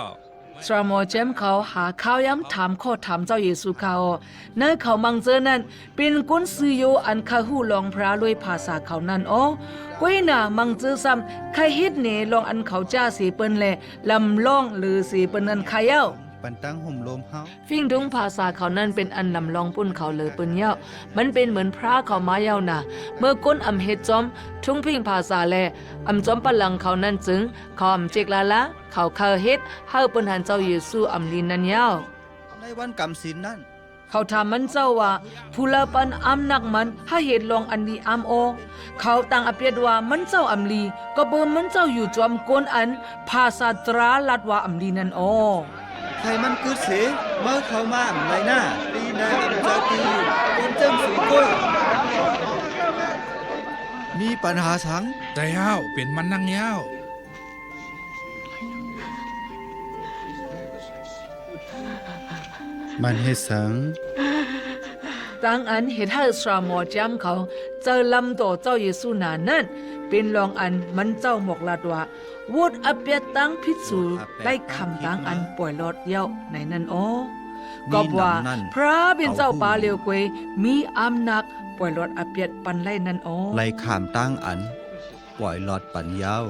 สรามอเจมเขาหาข้าวย้ำถามข้อถามเจ้าเยซูเขาเนื้อเขามังเจอนั่นเป็นกุนซือโยอันคาหูลองพระด้วยภาษาเขานั่นอ๋อกุ้ยน่ะมังเจอซ้ำใครเฮ็ดเนลองอันเขาจ้าสีเปิ้นแลลำล่องหรือสีเปิ้นนั้นใครเย้า ปันตั้งห่มลมเฮา ฟิ่งดุงภาษาเขานั่นเป็นอันนำลองปุ้นเขาเลยเปิ้นเย้ามันเป็นเหมือนพระเขามาเย้าน่ะเมื่อก้นอำเฮ็ดจอมทุ่งพิงภาษาแลอำจอมปะลังเขานั่นจึงเขาอำเจกลาละเขาเคยเฮ็ดเฮาเปิ้นหันเจ้าเยซูอำลินนั่นเย้า ในวันกำศีลนั่น เขาถามมันเจ้าว่าผู้ละปันอำนักมันถ้าเหตุลองอันดีอำโอเขาตั้งอเปียดว่ามันเจ้าอำลีก็เบิ่มมันเจ้าอยู่จอมโกนอันภาษาตราลัดว่าอำลีนั่นโอ ใครมันกึดเสเมื่อเขามาในหน้าตีนาเจ้าตีเป็นเจ้าสูงก้อยมีปัญหาสัง ใจห้าวเป็นมันนั่งยาว มันเฮ็ดสัง ตั้งอันเห็นให้สระหมอจำเขาเจอลำต่อเจ้าเยซูนานั่นเป็นรองอันมันเจ้าหมกลาดว่าวูดอเปียตั้งพิษสูได้คำตั้งอันป่วยลอดเย้าในนั้นอ๋อก็ว่าพระเป็นเจ้าปาเลียวกวยมีอำนักป่วยลอดอเปียปันไล่นั่นอ๋อ ไล่ขามตั้งอันปล่อยหลอดปัญญาว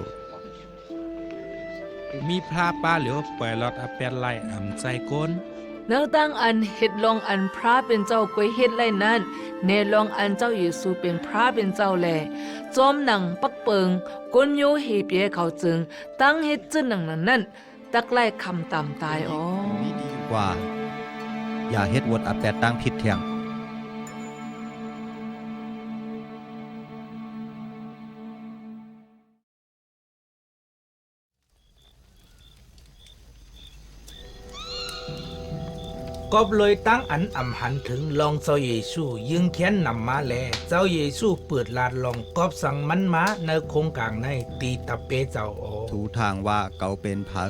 มีพระป้าเหลียวปล่อยรถอาเป็ดไล่อำใจก้น เนื้อตั้งอันเฮ็ดลองอันพระเป็นเจ้ากวยเฮ็ดไล่นั้นเนลองอันเจ้าเยซูเป็นพระเป็นเจ้าแลจอมหนังปักเปิงกนโยเฮเปียเขาจึงตั้งเฮ็ดจึงหนังนั้นตักไล่คำตามตายอ๋อ มีดีกว่า อย่าเฮ็ดวดอาแปดตั้งผิดเที่ยงก็เลยตั้งอันอำหันถึงลองเจ้าเยซูยึงเขียนนำมาแลเจ้าเยซูเปิดลาดลองกอบสั่งมันมาในโครงกลางในตีตะเปเจ้าโอ ถูทางว่าเกาเป็นเผอ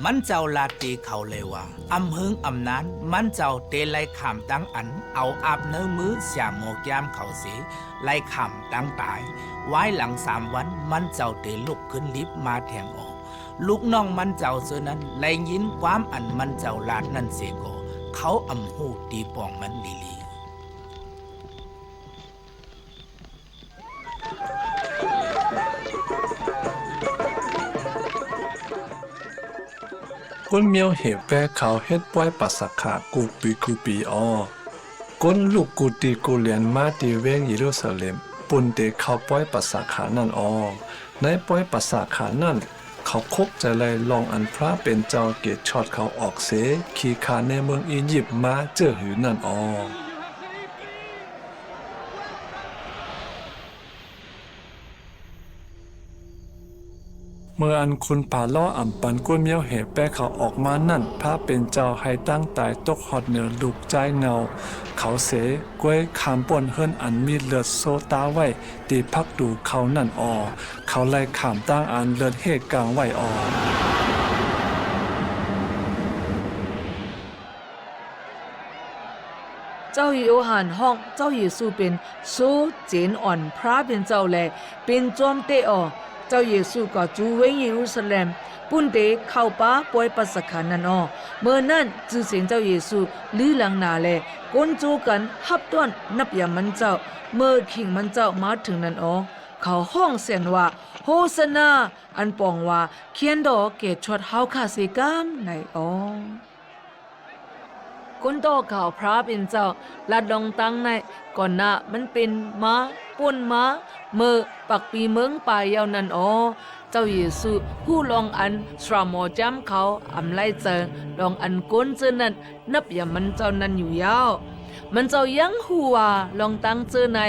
มันเจ้าลาตีเขาเลยว่าอำหึงอำนั้นมันเจ้าเตไล่ขามตั้งอันเอาอาบเนื้อมือเสียโมกยามเขาเสียไล่ขามตั้งตายไว้หลัง3 วันมันเจ้าเตลุกขึ้นลิฟต์มาแทงออกลูกน้องมันเจ้าเสือนั้นไล่ยินความอันมันเจ้าลาดนั่นเสกเขาอำหูตีปองมันลีลีก้นเมียวเหบแปเขาเฮ็ดป้อยปัสสะขากูปีอ้อก้นลูกกูตีกูเลียนมาตีเวงเยรูซาเล็มปุ่นเตเขาป้อยปัสสะขานั่นอ้อในป้อยปัสสะขานั่นเขาคบใจเลยลองอันพระเป็นเจ้าเกตช็อตเขาออกเสขี่ขาในเมืองอียิปต์มาเจอหือนั่นอ้อเมื่ออันคุณป่าล่ออ่ำปันก้นเมียวเหแป้เขาออกมานั่นพระเป็นเจ้าให้ตั้งตายตกหอดเหนือลูกใจเงาเขาเสกล้วยขามป่นเฮิรนอันมีเลือดโซตาไว้ตีพักดูเขานั่นออเขาไล่ขามตั้งอันเลือดเหตุกลางไว้ออเจ้าโยฮันห้องเจ้าเยซูเป็นโซเจนอ่อนพระเป็นเจ้าแลเป็นจอมเตอเจ้าเยซูก็จูเวงเยรูซาเล็มปุ่นเตเข้าป้าป่วยปัสสขานันอเมื่อนั้นจือเสียงเจ้าเยซูลือหลังนาแลก้นจูกันฮับต้นนับยามมันเจ้าเมื่อขิงมันเจ้ามาถึงนั้นอเขาห้องเสียงว่าโฮสนาอันปองว่าเขียนดอกเกตชดเฮาคาเซกามในก้นโตเขาพระเป็นเจ้าลัดลองตั้งในก่อนหน้ามันเป็นม้าป่นม้าเมื่อปักปีเมืองป่ายาวนั่นเจ้าเยซูผู้ลองอันสระหมอจำเขาอำไล่เจอลองอันก้นเจอนั้นนับอย่ามันเจ้านั้นอยู่ยาวมันเจ้ายังหัวลองตั้งเจอใน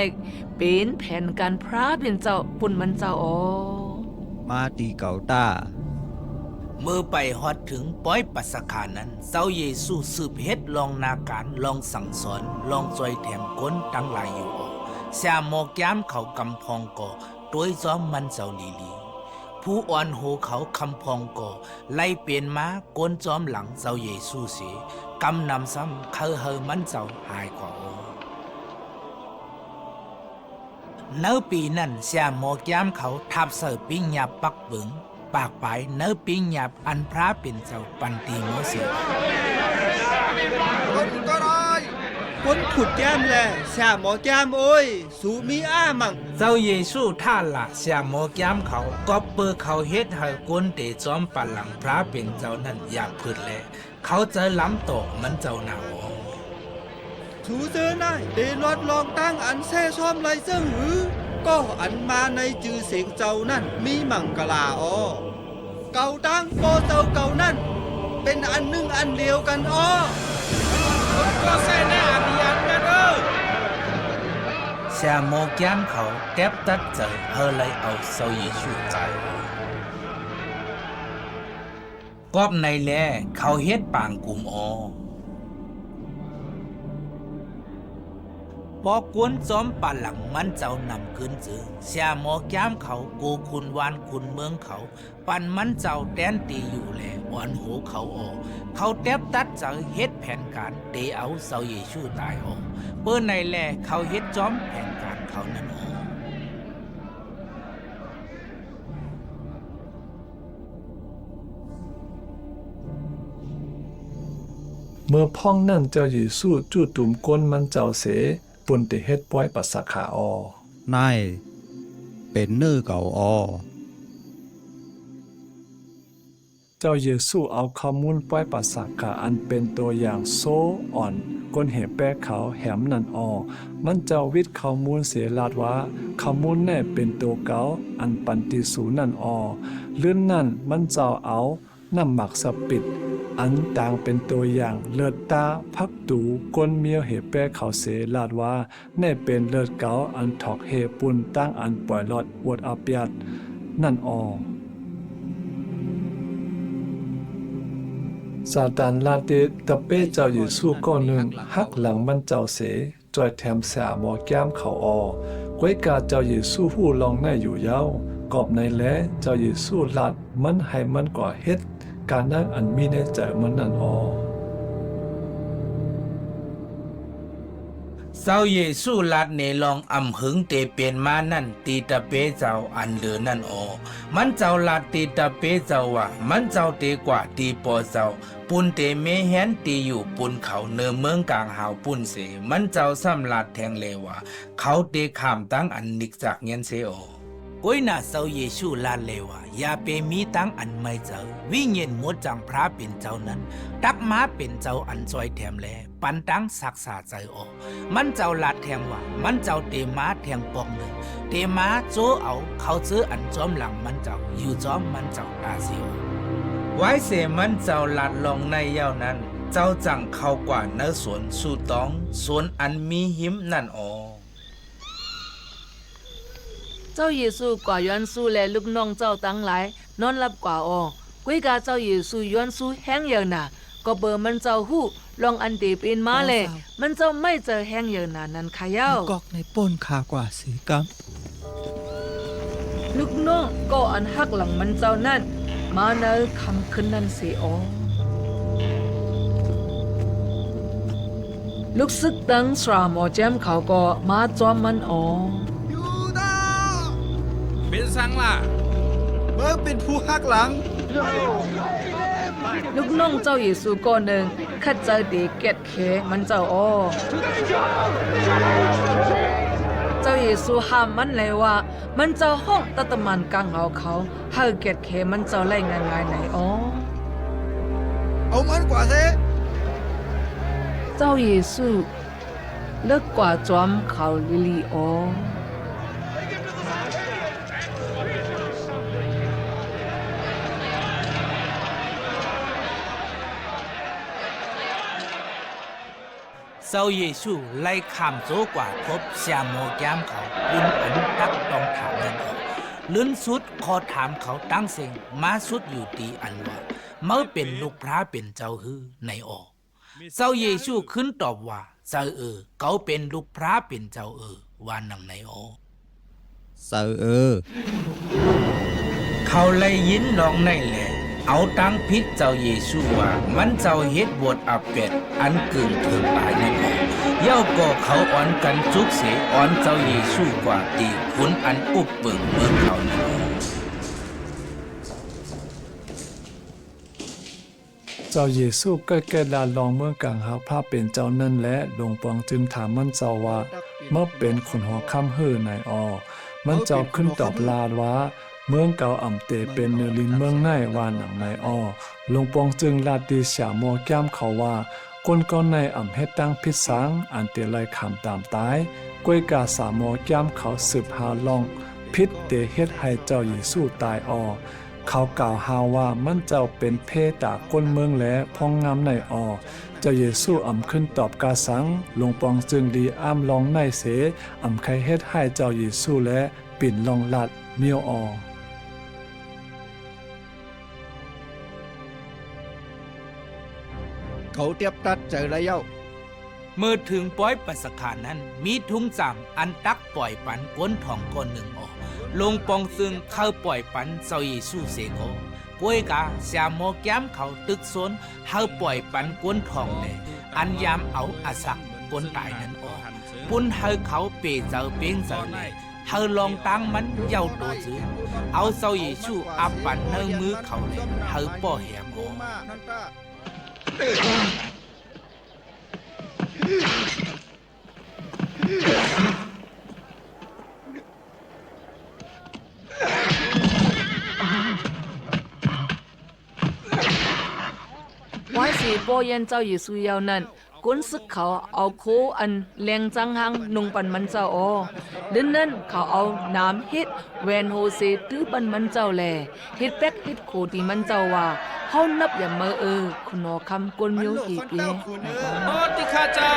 เป็นแผนการพระเป็นเจ้าปุ่นมันเจ้ามาตีเก่าตาเมื่อไปฮอดถึงป้อยปัสสะขานั้นเจ้าเยซูสืบเฮ็ดลองนาการลองสั่งสอนลองจอยแถมก้นตั้งหลายอยู่เสียโมกยามเขากำพองก่อตัวซ้อมมันเจ้าลีลีผู้อ่อนโหเขาคำพองก่อไล่เปลี่ยนมาก้นจอมหลังเจ้าเยซูเสียกำนำซ้ำเคยมันเจ้าหายกว่าเนื้อปีนั้นเสียโมกยามเขาทับเสือปิ้งหยาบปักเบิงปากไปเนื้อปิ้งหยาบอันพระเป็นเจ้าปันตีโมเสียคนขุดแก้มแลแช่หมอแก้มโอ้ยสูมีอ้ามั่งเจ้าเยซูท่าละเสียโมกยามเขาก็เปิดเขาเฮ็ดให้ก้นเตจอมปันหลังพระเป็นเจ้านั้นอยากพืดแลเขาเจอล้ำโตมันเจ้าหนาวถูเจอหน้าเดลอดลองตั้งอันแช่ชอมไรเจ้าหือก็อันมาในจือเสียงเจ้านั่นมีมั่งกะลาเก่าตั้งโปเจ้าเก่านั่นเป็นอันหนึ่งอันเดียวกันก็ใส่หน้าอันยันกันเสียโมกยามเขาแก็บตัดใจเฮเลยเอาเจ้าเยซูใจกอบในแลเขาเฮ็ดปางกุม พอกวนจอมปาหลังมันเจ้านำขึ้นจือเสียหมอกย้ำเขากูคุณวานคุณเมืองเขาปันมันเจ้าแดนตีอยู่แลอ่อนหูเขาออกเขาแทบตัดเจอเฮ็ดแผนการเตเอาเสาเยชูตายออกเปิ้นในแลเขาเฮ็ดจอมแผนการเขานั้นออก เมื่อพ่องนั่นเจ้าเยซูจู่ตุ่มก้นมันเจ้าเสปุ่นติเฮ็ดป้อยปัสสะขาออน ายเป็นเนื้อเก่าออ เจ้าเยซูเอาข้อมูลป้อยปัสสะขาอันเป็นตัวอย่างโซอ่อนก้นเหแป้เขาแหมนั่นออมันเจ้าวิทย์ข้อมูลเสียลาดว่าข้อมูลแน่เป็นตัวเก่าอันปันติสูนั่นออเลื่อนนั่นมันเจ้าเอาน้ำหมักสปิดอันต่างเป็นตัวอย่างเลือดตาพักตูก้นเมียวเหแป้เขาเสลาดว่าแน่เป็นเลือดเก่าอันถอกเฮปุนตั้งอันปล่อยลอดอวดอาเปียดนั่นออซาตานลาเตตะเป้เจ้าอยู่สู้ก้อนหนึ่งหักหลังมันเจ้าเสจอยแถมแสหมอแก้มเขาออกวยกาเจ้าอยู่สู้ผู้ลองในอยู่เย้ากอบในแลเจ้าอยู่สู้ลัดมันให้มันก่อเฮ็ดการนั่งอันมีในใจมันนั่นออ เจ้าเยซูลัดในลองอำหึงเตเปลี่ยนมานั่นตีตะเปเจ้าอันเดือนั่นออมันเจ้าลัดตีตะเปเจ้าว่ามันเจ้าเตกว่าตีปอเจ้าปุ่นเตเมแฮนตีอยู่ปุ่นเขาเนือเมืองกลางหาวปุ่นเสมันเจ้าซ้ำลัดแทงเลว่าเขาเตขามตั้งอันนิกจากเงียนเสอก้อยน่าเจ้าเยซูลัดเลว่าอย่าไปมีตั้งอันไม่เจอวิญญาณหมดจังพระเป็นเจ้านั้นตักมาเป็นเจ้าอันจอยแถมแลปันตั้งศักษาใจออกมันเจ้าลัดแทงว่ามันเจ้าเตมาแทงปองหนึ่งเตมาโจเอาเขาซื้ออันจอมหลังมันเจ้าอยู่จอมมันเจ้าตาเสียวไว้เสมันเจ้าลัดลงในเย้านั้นเจ้าจังเข้ากว่าเนื้อสวนสู่ตองสวนอันมีหิมนั่นออ เจ้าเยซูกว่าย้อนสู้และลูกน้องเจ้าตั้งหลายนอนหลับกว่าอกุ้ยกาเจ้าเยซูย้อนสู้แห้งเยอะน่ะก็เบอร์มันเจ้าหู้ลองอันเดเป็นมาเลยมันเจ้าไม่เจอแห้งเยอะน่ะนั่นขยาว กอกในป้นขากว่าสีก ลูกน้องก็อันหักหลังมันเจ้านั่นมาเนอคำขึ้นนั่นสิอลูกซึกตั้งสราหมอแจมเขาก็มาจอมมันอ ยูดา เป็นสังล่ะ เมื่อเป็นผู้หักหลัง ลูกน้องเจ้าเยซูก็หนึ่งขัดเจอเด็กเก็ดเคมันเจ้าเจ้าเยซูห้ามมันเลยว่ามันเจ้าห้องตัตมันกังเอาเขาเฮาเก็ดเคมันเจ้าไล่ง่ายๆไหนเอามันกว่าเซ เจ้าเยซูเลิกกว่าจอมเขาลิลีเจ้าเยซูไล่ข้ามโซกว่าพบเสียโมแก้มเขาปุ่นอันตักต้องถามนั่นออกลื่นสุดขอถามเขาตั้งเสียงมาสุดอยู่ตีอันว่าเมื่อเป็นลูกพระเป็นเจ้าฮือในออกเจ้าเยซูขึ้นตอบว่าเจ้าเขาเป็นลูกพระเป็นเจ้าว่านังในออก เซอ เขาเลยยินลองในแหละเอาตั้งพิษเจ้าเยซูว่ามันเจ้าเฮ็ดบวชอาเป็ดอันกึ่งถึงตายนั่นเองเย้าก็เขาอ่อนกันจุกเสอ่อนเจ้าเยซูกว่าตีคุณอันอุบเบิ่งเมืองเขานั่นเอง เจ้าเยซูใกล้ๆลาลองเมืองกลางหาพระเป็นเจ้านั่นและหลวงปองจึงถามมันเจ้าว่าเมื่อเป็นคนหัวค่ำเฮือในอมันเจ้าขึ้นตอบลาดว่าเมืองเก่าอ่ำเตเป็นเนลินเมืองในวานหนังในหลวงปองจึงลาดดีเสียหมอแก้มเขาว่าคนก้อนในอ่ำเฮ็ดตั้งพิษสังอันเตไลขามตามตายก้วยกาสามหมอแก้มเขาสืบหาลองพิษเตเฮ็ดให้เจ้าเยซูตายเขากล่าวหาว่ามันเจ้าเป็นเพตาก้นเมืองและพองงามในเจ้าเยซูอ่ำขึ้นตอบกาสังหลวงปองจึงดีอ้ามลองในเสอ่ำใครเฮ็ดให้เจ้าเยซูและปิ่นลองลัดเมียวเขาเตียบตัดใจระเย้า เมื่อถึงปล่อยปัสขานนั้นมีทุงจำอันตักปล่อยปันก้นทองก้อนหนึ่งออกลงปองซึ่งเข้าปล่อยปันเจ้าเยซูเสกกวยกาเสียโมแก้มเขาตึกซนเฮาปล่อยปันก้นทองเลยอันยามเอาอาศักก้นตายนั้นออกปุ่นเฮาเขาเปเจ้าเป้งเจ้าเลยเฮาลองตั้งมันเย้าโตจือเอาเจ้าเยซูอับปันเนื้อมือเขาเลยเฮาป้อแหมอ ไว้สีโปเย็นเจ้าเยซูยาวนั้นกุนซึกเขาเอาโคอันแรงจังหังนุงปันมันเจ้าอดินนั้นเขาเอาน้ำเฮ็ดแวนโฮเซตื้อปันมันเจ้าแลเฮ็ดแป๊กเฮ็ดโคที่มันเจ้าว่าเฮานับอย่าเมอคุณอคำกวนโยหีเปีย โอติข้าเจ้า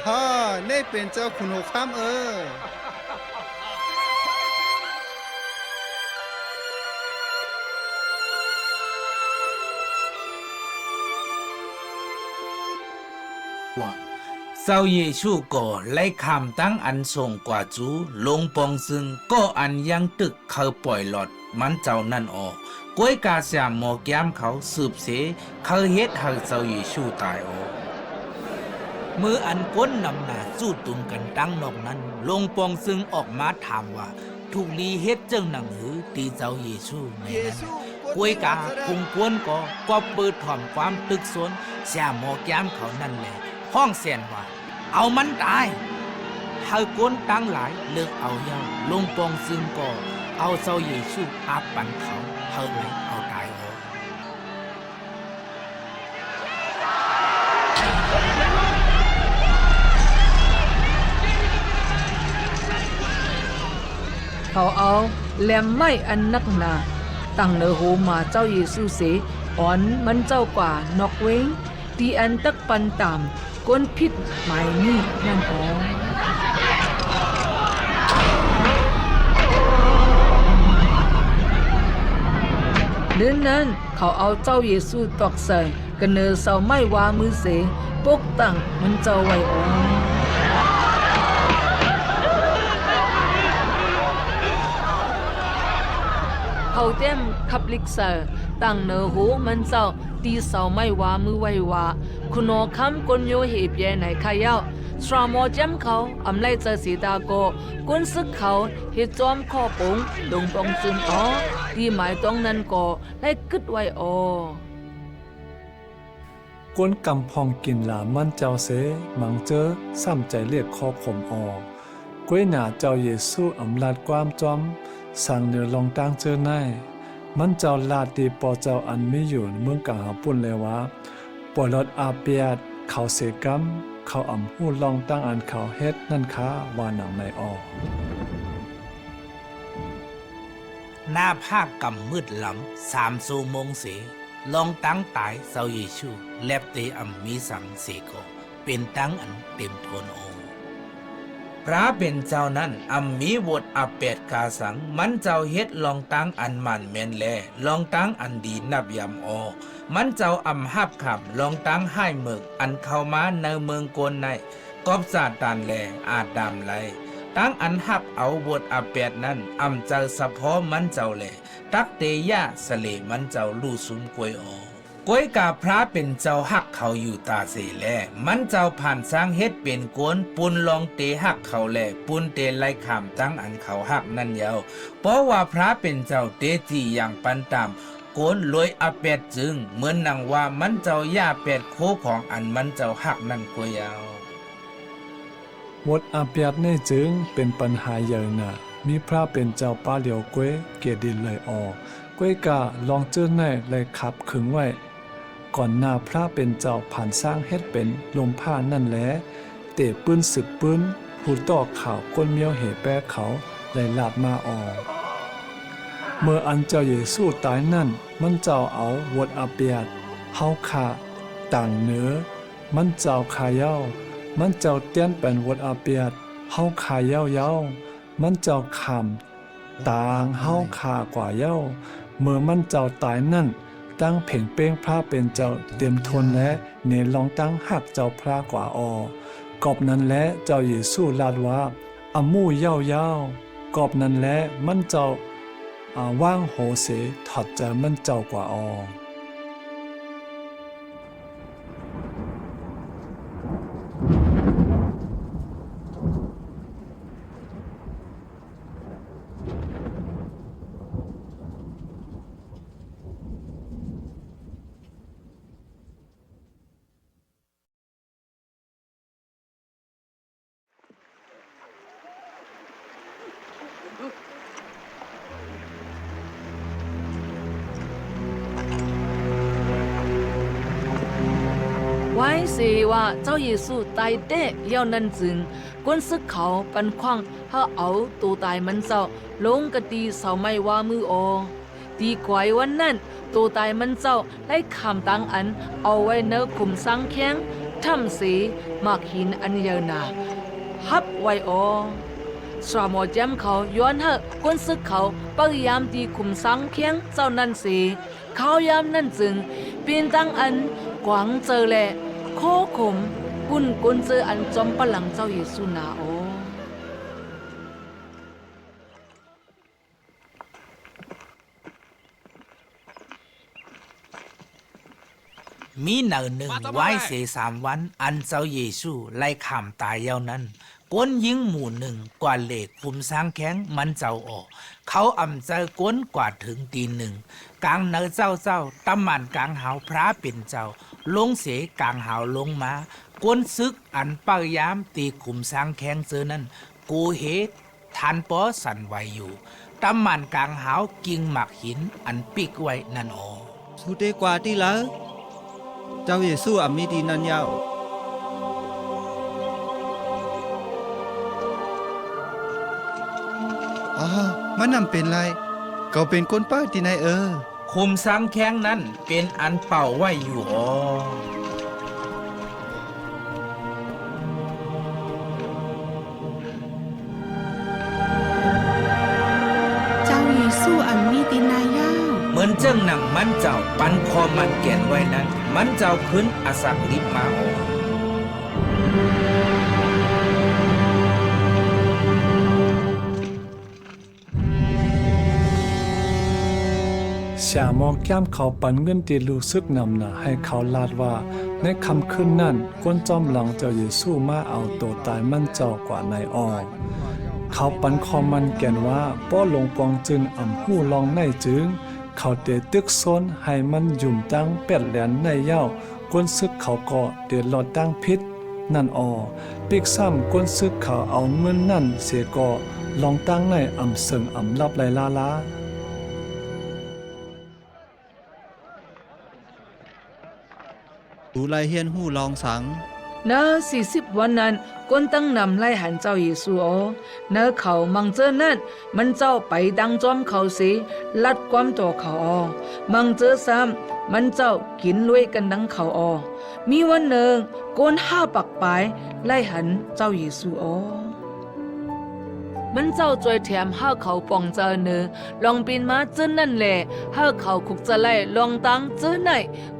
ฮ่านี่เป็นเจ้าคุณโอคำเจ้าเยซูก็ไล่คำตั้งอันส่งกว่าจูลงปองซึ่งก็อันยังตึกเขาปล่อยหลอดมันเจ้านั่นออกก้วยกาเสียหมอแก้มเขาสืบเสเขาเฮ็ดให้เจ้าเยซูตายออกมืออันก้นนำหน้าสู้ตุมกันตั้งนอกนั้นลงปองซึ่งออกมาถามว่าทุกลีเฮ็ดจังหนังหือตีเจ้าเยซูในนั้นกวยกาคงกวนก็เปิดถ่อมความตึกสนเสียหมอแก้มเขานั่นแหละห้องเสียนว่าเอามันตายเฮาก้นตั้งหลายเลิกเอาเย้าลงปองซึ่งก็เอาเจ้าเยซูอาปันเขาเฮาเลยเอาตายออก เขาเอาแหลมไม้อันนักหนาตั้งเนอโหมาเจ้าเยซูเสอ่อนมันเจ้ากว่านอกเว้งตีอันตักปันตามก้นพิษหมายนี่นั่นอ๋อเดินนั้นเขาเอาเจ้าเยซูตอกใส่กันเนอเสาไม้วามือเสปกตั้งมันเจ้าไว้อ๋อเขาเต็มขับลิกเซอร์ตั้งเนอโหมันเจ้าตีเสาไม้วามือไว้ว่าคุณอคำกนโยเหบแย่ไหนขายาวสรามอจำเขาอำไลเจอสีตาโกกุนซึกเขาเฮ็ดจอมข้อปงดงปองซึมอ๋อที่หมายต้องนั้นก็ได้กึดไว้อ๋อ ก้นกำพองกินหลามันเจ้าเสมังเจอซ้ำใจเลียดคอขมออกก้วยหนาเจ้าเยซูอำลาดความจอมสั่งเนือลองตั้งเจอในมันเจ้าลาดดีปอเจ้าอันไม่อยู่เมืองกาหาปุ่นเลยว่าปอลอดอาเปียดเขาเสกัมเขาอำหูลองตั้งอันเขาเฮ็ดนั่นค้าว่าหนังในออก หน้าภาคกำมืดหลำ3 ชั่วโมงเสลองตั้งตายเจ้าเยซูแลบเตอำมีสังเสกเป็นตั้งอันเต็มโทนโอพระเป็นเจ้านั้นอำมีวดอเปดกาสังมันเจ้าเฮ็ดลองตั้งอันมันแม่นแลลองตั้งอันดีนับยำอมันเจ้าอำหับขับลองตั้งให้เมึกอันเข้ามาในเมืองโกนในกอบซาตานแลอาดามไลตั้งอันหับเอาวดอเปดนั้นอำเจ้าสะพอมันเจ้าแลตักเตยะสเลมันเจ้าลู่สุมกวยกวยกาพระเป็นเจ้าหักเขาอยู่ตาเสแลมันเจ้าผ่านสร้างเฮ็ดเป็นกวนปุนลองเตหักเขาแลปุนเตไล่ขามตั้งอันเขาหักนั่นยาวเพราะว่าพระเป็นเจ้าเตจีอย่างปันตามโกนลอยอเปดจึงเหมือนนางว่ามันเจ้าย่าแปดโคของอันมันเจ้าหักนั่นกวยยาววดอาเปียดในจึงเป็นปัญหาใหญ่หนามีพระเป็นเจ้าป้าเหลียวกวยเกียดินเลยออกกวยกาลองเจอในเลยขับขึงไว้ก่อนหน้าพระเป็นเจ้าผ่านสร้างเฮ็ดเป็นลมผ้านั่นแหละเตะปืนสึกปืนผู้ต่อข่าวก้นเมียวเหแปะเขาเลยลาดมาออกเมื่ออันเจ้าเยซูตายนั่นมันเจ้าเอาวดอาเปียดเฮาขาต่างเนื้อมันเจ้าขายาวมันเจ้าเตี้ยนเป็นวดอาเปียดเฮาขายาวมันเจ้าขำต่างเฮาขากว่าเย้าเมื่อมันเจ้าตายนั่น ตั้งเพ่งเป้งพระเป็นเจ้าเตรียมทนและเนลองตั้งหักเจ้าพระกว่ากอบนั้นและเจ้าเยซูลาดว่าอามู่เย้ากอบนั้นและมันเจ้าว่างโหเสถอดใจมันเจ้ากว่าไว้สิว่าเจ้าเยซูตายเด้เลี้ยวนั้นจึงกวนซึกเขาปันคว้างเฮาเอาตัวตายมันเจ้าลงกะตีเสาไม้ว่ามือตีกวายวันนั้นตัวตายมันเจ้าได้คำตังอันเอาไว้เนื้อคุมสังแข้งทำสีมากหินอันเยานาฮับไว้สามอแจมเขาย้อนเฮกวนซึกเขาพยายามตีคุมสังแข้งเจ้านั้นสิเขายามนั้นจึงเป็นตังอันกวางเจอแลโคขมปุ่นกุนเจออันจอมปลังเจ้าเยซูนามีหนึ่งไว้เส3 วันอันเจ้าเยซูไล่ขามตายเย้านั้นก้นยิงหมู่หนึ่งกว่าเหล็กคุมสร้างแข้งมันเจ้าเขาอำเจอก้นกว่าถึงตีหนึ่งกลางเนอเจ้าตำมันกลางหาวพระเป็นเจ้าลงเสกลางหาวลงมาก้นซึกอันเป้ายามตีคุมสร้างแข้งเจอนั้นกูเฮดทันปอสั่นไหวอยู่ตำมันกลางหาวกิ่งหมักหินอันปิกไว้นั่นสุเตกว่าที่ละเจ้าเยซูอามีดีนันยาวมันนำเป็นไรเขาเป็นคนป้าที่ไหนคุมสังแข้งนั้นเป็นอันเป่าไว้อยู่เจ้าเยซูอันมีตินายาวเหมือนเจ้าหนังมันเจ้าปันคอมันแก่นไว้นั้นมันเจ้าขึ้นอาศักลิบมาชามองแก้มเขาปันเงินตีลูซึกนำนะให้เขาลาดว่าในคำขึ้นนั่นก้นจอมหลังเจ้าเยซูมาเอาตัวตายมันเจ้ากว่าในเขาปันคอมันแก่นว่าป้อลงปองจึงอ่ำหู้ลองในจึงเขาเตตึกซนให้มันยุ่มตั้งเป็ดแหลนในเย้าก้นซึกเขาก็เดือดรอดตั้งพิษนั่นปิกซ้ำก้นซึกเขาเอาเงินนั่นเสียก็ลองตั้งในอ่ำเสิงอ่ำรับไลลาดูไลเฮียนหู้ลองสังเนอ40 วันนั้นก้นตั้งนำไล่หันเจ้าเยซูเนอเขามังเจอนั่นมันเจ้าไปดังจอมเขาสิลัดความตัวเขามังเจอซ้ำมันเจ้ากินลุยกันดังเขามีวันหนึ่งก้น5 ปักปลายไล่หันเจ้าเยซูมันเจ้าจอยแถมห้าเขาป่องเจอเนอลองปีนมาเจนนั่นแหละห้าเขาคุกจะไล่ลองตั้งเจอไหน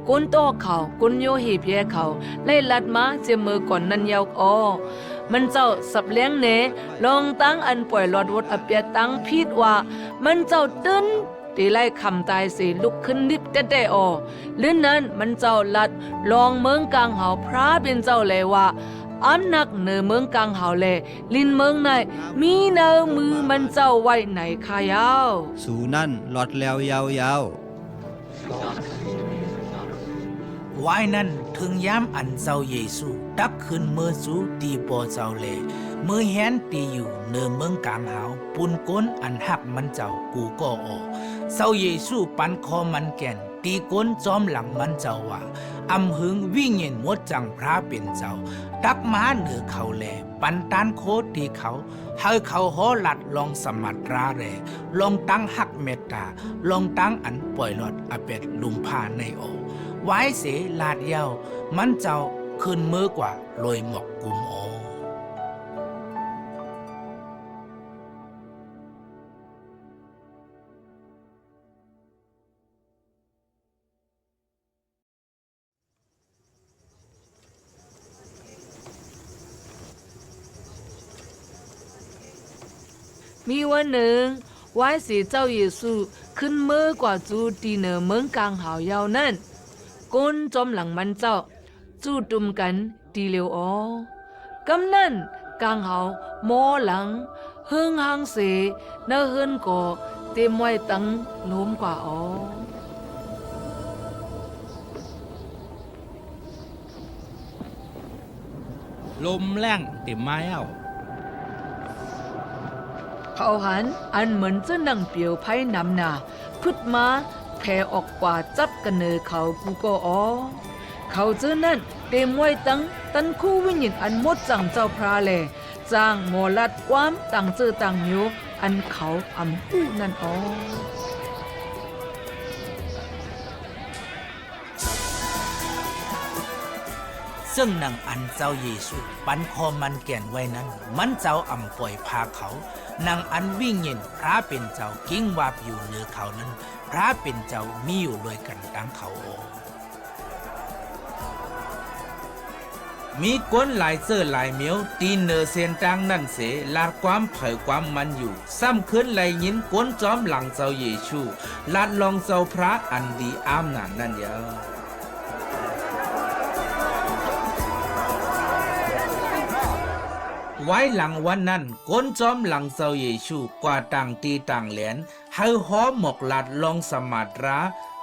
ก้นโตเขาก้นโยหีเพียเขาไล่ลัดมาเจมือก่อนนั่นยาวมันเจ้าสับเลี้ยงเนลองตั้งอันป่วยหลอดวดอเปียตั้งพิดว่ามันเจ้าตื้นตีไล่คำตายสิลุกขึ้นนิบแต่ลื่นนั้นมันเจ้าลัดลองเมืองกลางหาวพระเป็นเจ้าเลยว่าอันนักเนอเมืองกลางหาวแลลินเมืองไหนมีเนอมือมันเจ้าไว้ไหนขายาวสู่นั่นหลอดแล้วยาวไว้นั้นถึงย้ำอันเจ้าเยซูดักขึ้นเมื่อสูตีปอเจ้าเลเมื่อแหนตีอยู่เนอเมืองกลางหาวปุ่นก้นอันหักมันเจ้ากูก็เจ้าเยซูปันคอมันแก่นตีก้นจอมหลังมันเจ้าว่าอำหึงวิ่งเงินหมดจังพระเป็นเจ้าดักม้าเหนือเขาแลปันตานโคตีเขาให้เขาหอหลัดลองสมัตราแรลองตั้งหักเมตตาลองตั้งอันปล่อยหลอดอเป็ดลุมผ้าในไว้เสลาดเย้ามันเจ้าขึ้นมือกว่าลอยหมอกกุม มีวันหนึ่งไว้สีเจ้าเยซูขึ้นมือกว่าจูตีเหนือเมืองกลางหาวยาวนั่นก้นจอมหลังมันเจ้าจูดุมกันตีเร็วอ๋อกำนั่นกลางหาวหมอหลังเฮิงหางเสเนเฮินก่อเต็มไว้ตั้งล้มกว่าอ๋อลมแรงเต็มไม้เอา เขาหันอันเหมือนจะนั่งเปียวไพ่นำหนาพุดมาแผ่ออกกว่าจับกันเนอเขากูก็อ๋อเขาเจอนั่นเต็มไว้ตั้งตันคู่วิญญาณอันมดจังเจ้าพระแลจางหมอลัดความต่างเจอต่างอยู่อันเขาอำหูนั่นอ๋อ ซึ่งนางอันเจ้าเยซูปันคอมันแก่นไว้นั้นมันเจ้าอ่ำปล่อยพาเขานางอันวิ่งเย็นพระเป็นเจ้ากิ้งวาบอยู่เหนือเขานั้นพระเป็นเจ้ามีอยู่ด้วยกันตั้งเขาโอมีก้นหลายเสื้อหลายเหมียวตีเนอเส้นตังนั่นเสลาดความเผยความมันอยู่ซ้ำขึ้นไหลยินก้นจอมหลังเจ้าเยซูลาดลองเจ้าพระอันดีอามนานั่นเยอะไว้หลังวันนั้นก้นจอมหลังเจ้าเยซูกว่าต่างตีต่างแหลนให้หอหมกลาดลองสมาตรา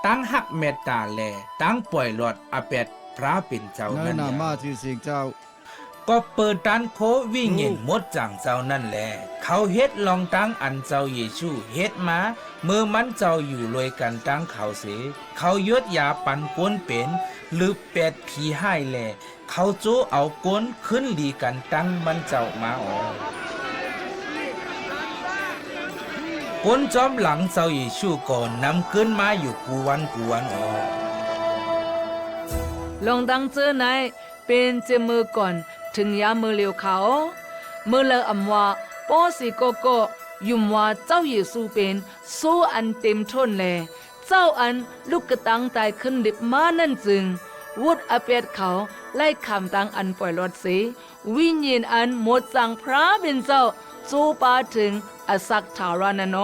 ตั้งหักเมตตาแลตั้งปล่อยหลอดอเป็ดพระเป็นเจ้านั่นแหละมาที่สิงเจ้าก็เปิดตันโควิ่งเงินหมดจังเจ้านั่นแหละเขาเฮ็ดลองตั้งอันเจ้าเยซูเฮ็ดมาเมื่อมันเจ้าอยู่รวยกันตั้งเขาเสเขายดยาปันก้นเป็นหรือเป็ดผีให้แลเขาโจเอาก้นขึ้นหลีกันตั้งมันเจ้ามาอ๋อก้นจอมหลังเจ้าเยซูก่อนนำขึ้นมาอยู่กูวันอ๋อลองดังเจอไหนเป็นเจมือก่อนถึงยามือเลียวเขาเมื่อเลออำว่าป้อสีโกโกยุ่มว่าเจ้าเยซูเป็นโซอันเต็มทนแลเจ้าอันลูกกระตังตายขึ้นดิบมานั่นจึงวุดอาเปดเขาไล่คำตังอันปล่อยรอดสีวิญญาณอันหมดสังพระเป็นเจ้าจูปาถึงอสักทารานโน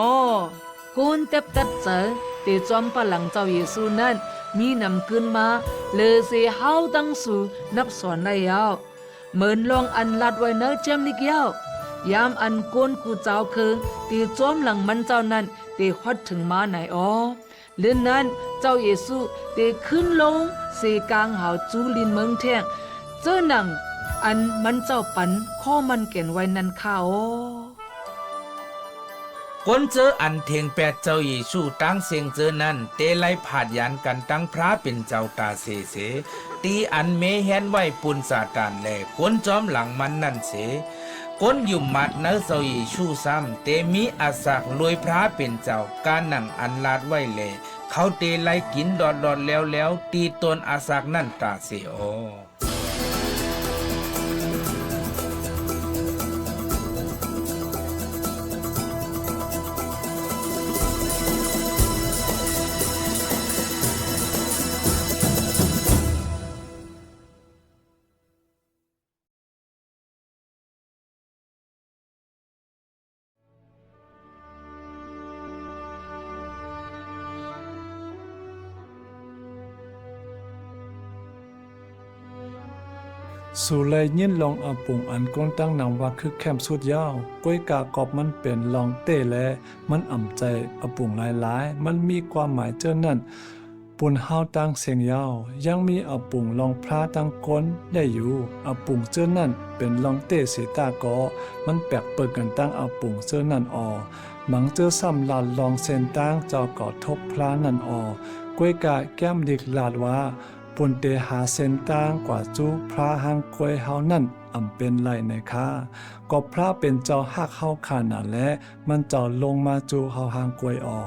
กุนเต็บตัดเจอเตจอมพลังเจ้าเยซูนั้นมีนำขึ้นมาเลเสียเฮาตั้งสู่นับสอนได้ยาวเหมือนลองอันลัดไว้เนื้อเจมนิกยาวยามอันโกนกูเจ้าคือตีจอมหลังมันเจ้านั้นตีฮอดถึงมาไหนอ๋อเลื่อนนั้นเจ้าเยซูตีขึ้นลงเสกลางหาวจูลินเมืองแท่งเจอหนังอันมันเจ้าปันข้อมันเก่นไว้นั้นข้าอ๋อก้นเจออันเทงแปดเจ้าเยซูตั้งเสียงเจอนั้นเตไลผาดยานกันตั้งพระเป็นเจ้าตาเสตีอันเมเฮนไว้ปุนซาตานแลก้นจอมหลังมันนั่นเสก้นอยู่มัดเนื้อเจ้าเยซูซ้ำเตมีอาศักรวยพระเป็นเจ้าการหนังอันลาดไว้แลเขาเตไลกินดอดแล้วตีตนอาศักนั่นตาเสโอสู่เลยยินลองอาปุ่งอันก้นตั้งนำว่าคือแคมสุดยาวก้อยกากอบมันเป็นลองเต้และมันอ่ำใจอาปุ่งหลายๆมันมีความหมายเจ้านั่นปุ่นเฮาตั้งเสียงยาวยังมีอาปุ่งลองพระตั้งก้นได้อยู่อาปุ่งเจ้านั่นเป็นลองเต้เสตากอมันแปลกเปิดกันตั้งอาปุ่งเจ้านั่นออมังเจอซ้ำลาดลองเส้นตั้งเจ้ากอดทบพระนั่นออก้อยกาแก้มดิกลาดว่าปุ่นเตหาเส้นต่างกว่าจูพระหังควยเฮานั่นอำเป็นไรในค่ะก็พระเป็นเจ้าฮักเฮาขานาและมันเจ้าลงมาจูเฮาหังควยออ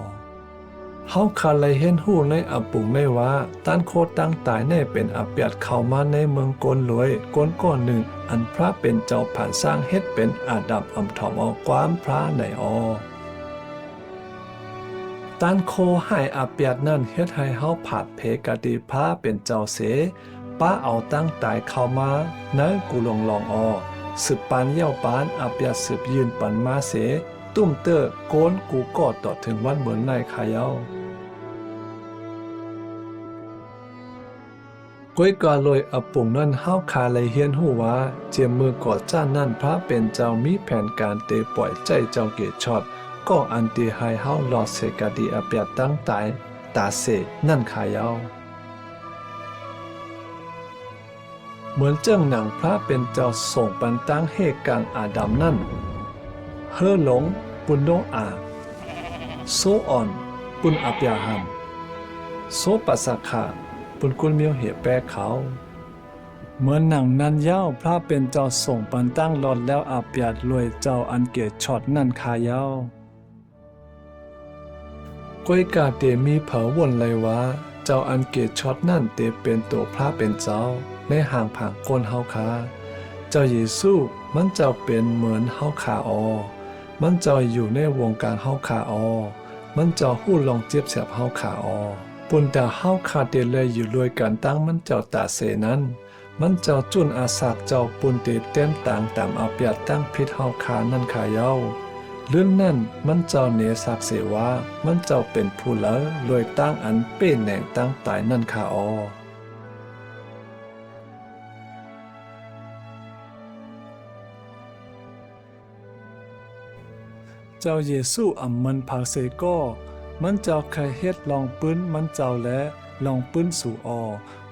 เฮาคาเลยเห็นหู้ในอปุ่งในว่าต้านโคตั้งตายในเป็นอาเปียดเข้ามาในเมืองกนรวยกนก้อนหนึ่งอันพระเป็นเจ้าผ่านสร้างเฮ็ดเป็นอาดับอำถอมเอาความพระในออตันโคให้อาเปียดนั่นเฮ็ดให้เฮาผาดเพกติพาเป็นเจ้าเสป้าเอาตั้งตายเข้ามาเนกูลองอสืบปานเยี่ยวปานอาเปียดสืบยืนปันมาเส ตุ้มเตอร์โกนกูกอดต่อถึงวันเหมือนนายขายเอาก้อยกาลอยอปุ่งนั่นห้าวคาเลยเฮียนหูว่าเจียมมือกอดจ้านั่นพระเป็นเจ้ามีแผนการเตะปล่อยใจเจ้าเกตช็อตก็อันตีไฮเฮาลอดเสกาดีอาเปียตั้งตายตาเสนั่นขายเอาเหมือนเจ้าหนังพระเป็นเจ้าส่งปันตั้งเฮกลางอาดัมนั่นเฮอหลงปุนโนอาโซอ่อนปุนอาเปียหัมโซปัสสะขาปุนกุลเมียวเหแปะเขาเหมือนหนังนันยาวพระเป็นเจ้าส่งปันตั้งหลอดแล้วอาเปียดรวยเจ้าอันเกตช็อตนั่นขายาวก้อยกาเตมีเผาวนเลยว่าเจ้าอันเกตช็อตนั่นเตเป็นตัวพระเป็นเจ้าในห่างผางก้นเฮาคาเจ้าเยซูมันเจ้าเป็นเหมือนเฮาขาออมันเจ้าอยู่ในวงการเฮาขาออมันเจ้าหู้ลองเจ็บแสบเฮาขาออปุ่นแต่เฮาขาเตเลยอยู่รวยกันตั้งมันเจ้าตาเสนั้นมันเจ้าจุนอาสากเจ้าปุ่นเตเต็มต่างตามอาเปียดตั้งพิษเฮาขานั่นขายาวเรื่องนั้นมันเจ้าเนสักเสว่ามันเจ้าเป็นผู้เลอรวยตั้งอันเป็นแหน่งตั้งตายนั่นขาออเจ้าเยซูอำมันพาเซก็มันเจ้าใครเฮ็ดลองปื้นมันเจ้าและลองปื้นสู่ออ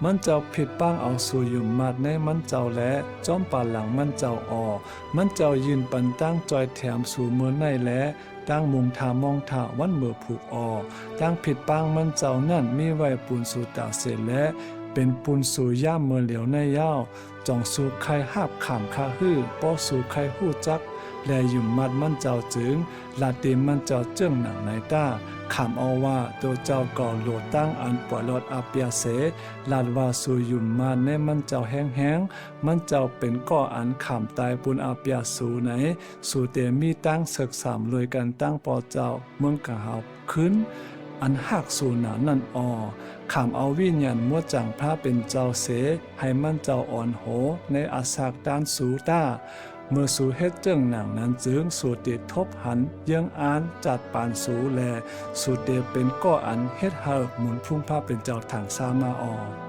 มันเจ้าผิดป้างเอาสู่ยุ่มมาดในมันเจ้าและจ้อมป่าหลังมันเจ้าออมันเจ้ายืนปันตั้งจอยแถมสู่เมือในและตั้งมุงทามองทาวันเมือผูกออตั้งผิดป้างมันเจ้านั่นมีไว้ปูนสู่ตาเสร็จและเป็นปูนสู่ย่ามเมือเหลียวในยาวจ่องสู่ใครหาบขามคาฮื้อป้อสู่ใครหู้จักและยุ่มมัดมันเจ้าจึงลาเตมมันเจ้าเจิ้งหนังในต้าขามเอาว่าตัวเจ้าก่อโหลดตั้งอันปล่อยลอดอาเปียเสลาดว่าสู่ยุ่มมาในมันเจ้าแห้งๆมันเจ้าเป็นก่ออันขามตายปุนอาเปียสู่ไหนสู่เตมีตั้งศึกสามเลยกันตั้งปอเจ้าเมืองกะหาขึ้นอันหักสู่หนานั่นออขามเอาวิญญาณมัวจังพระเป็นเจ้าเสให้มันเจ้าอ่อนโหในอาสากด้านสู่ต้าเมื่อสู่เฮ็ดเจ้งหนังนั้นจึงสู่ติดทบหันยังอ่านจัดปานสู่แลสู่เตเป็นก่ออันเฮ็ดเฮาหมุนพุ่งพระเป็นเจ้าทางสามาออ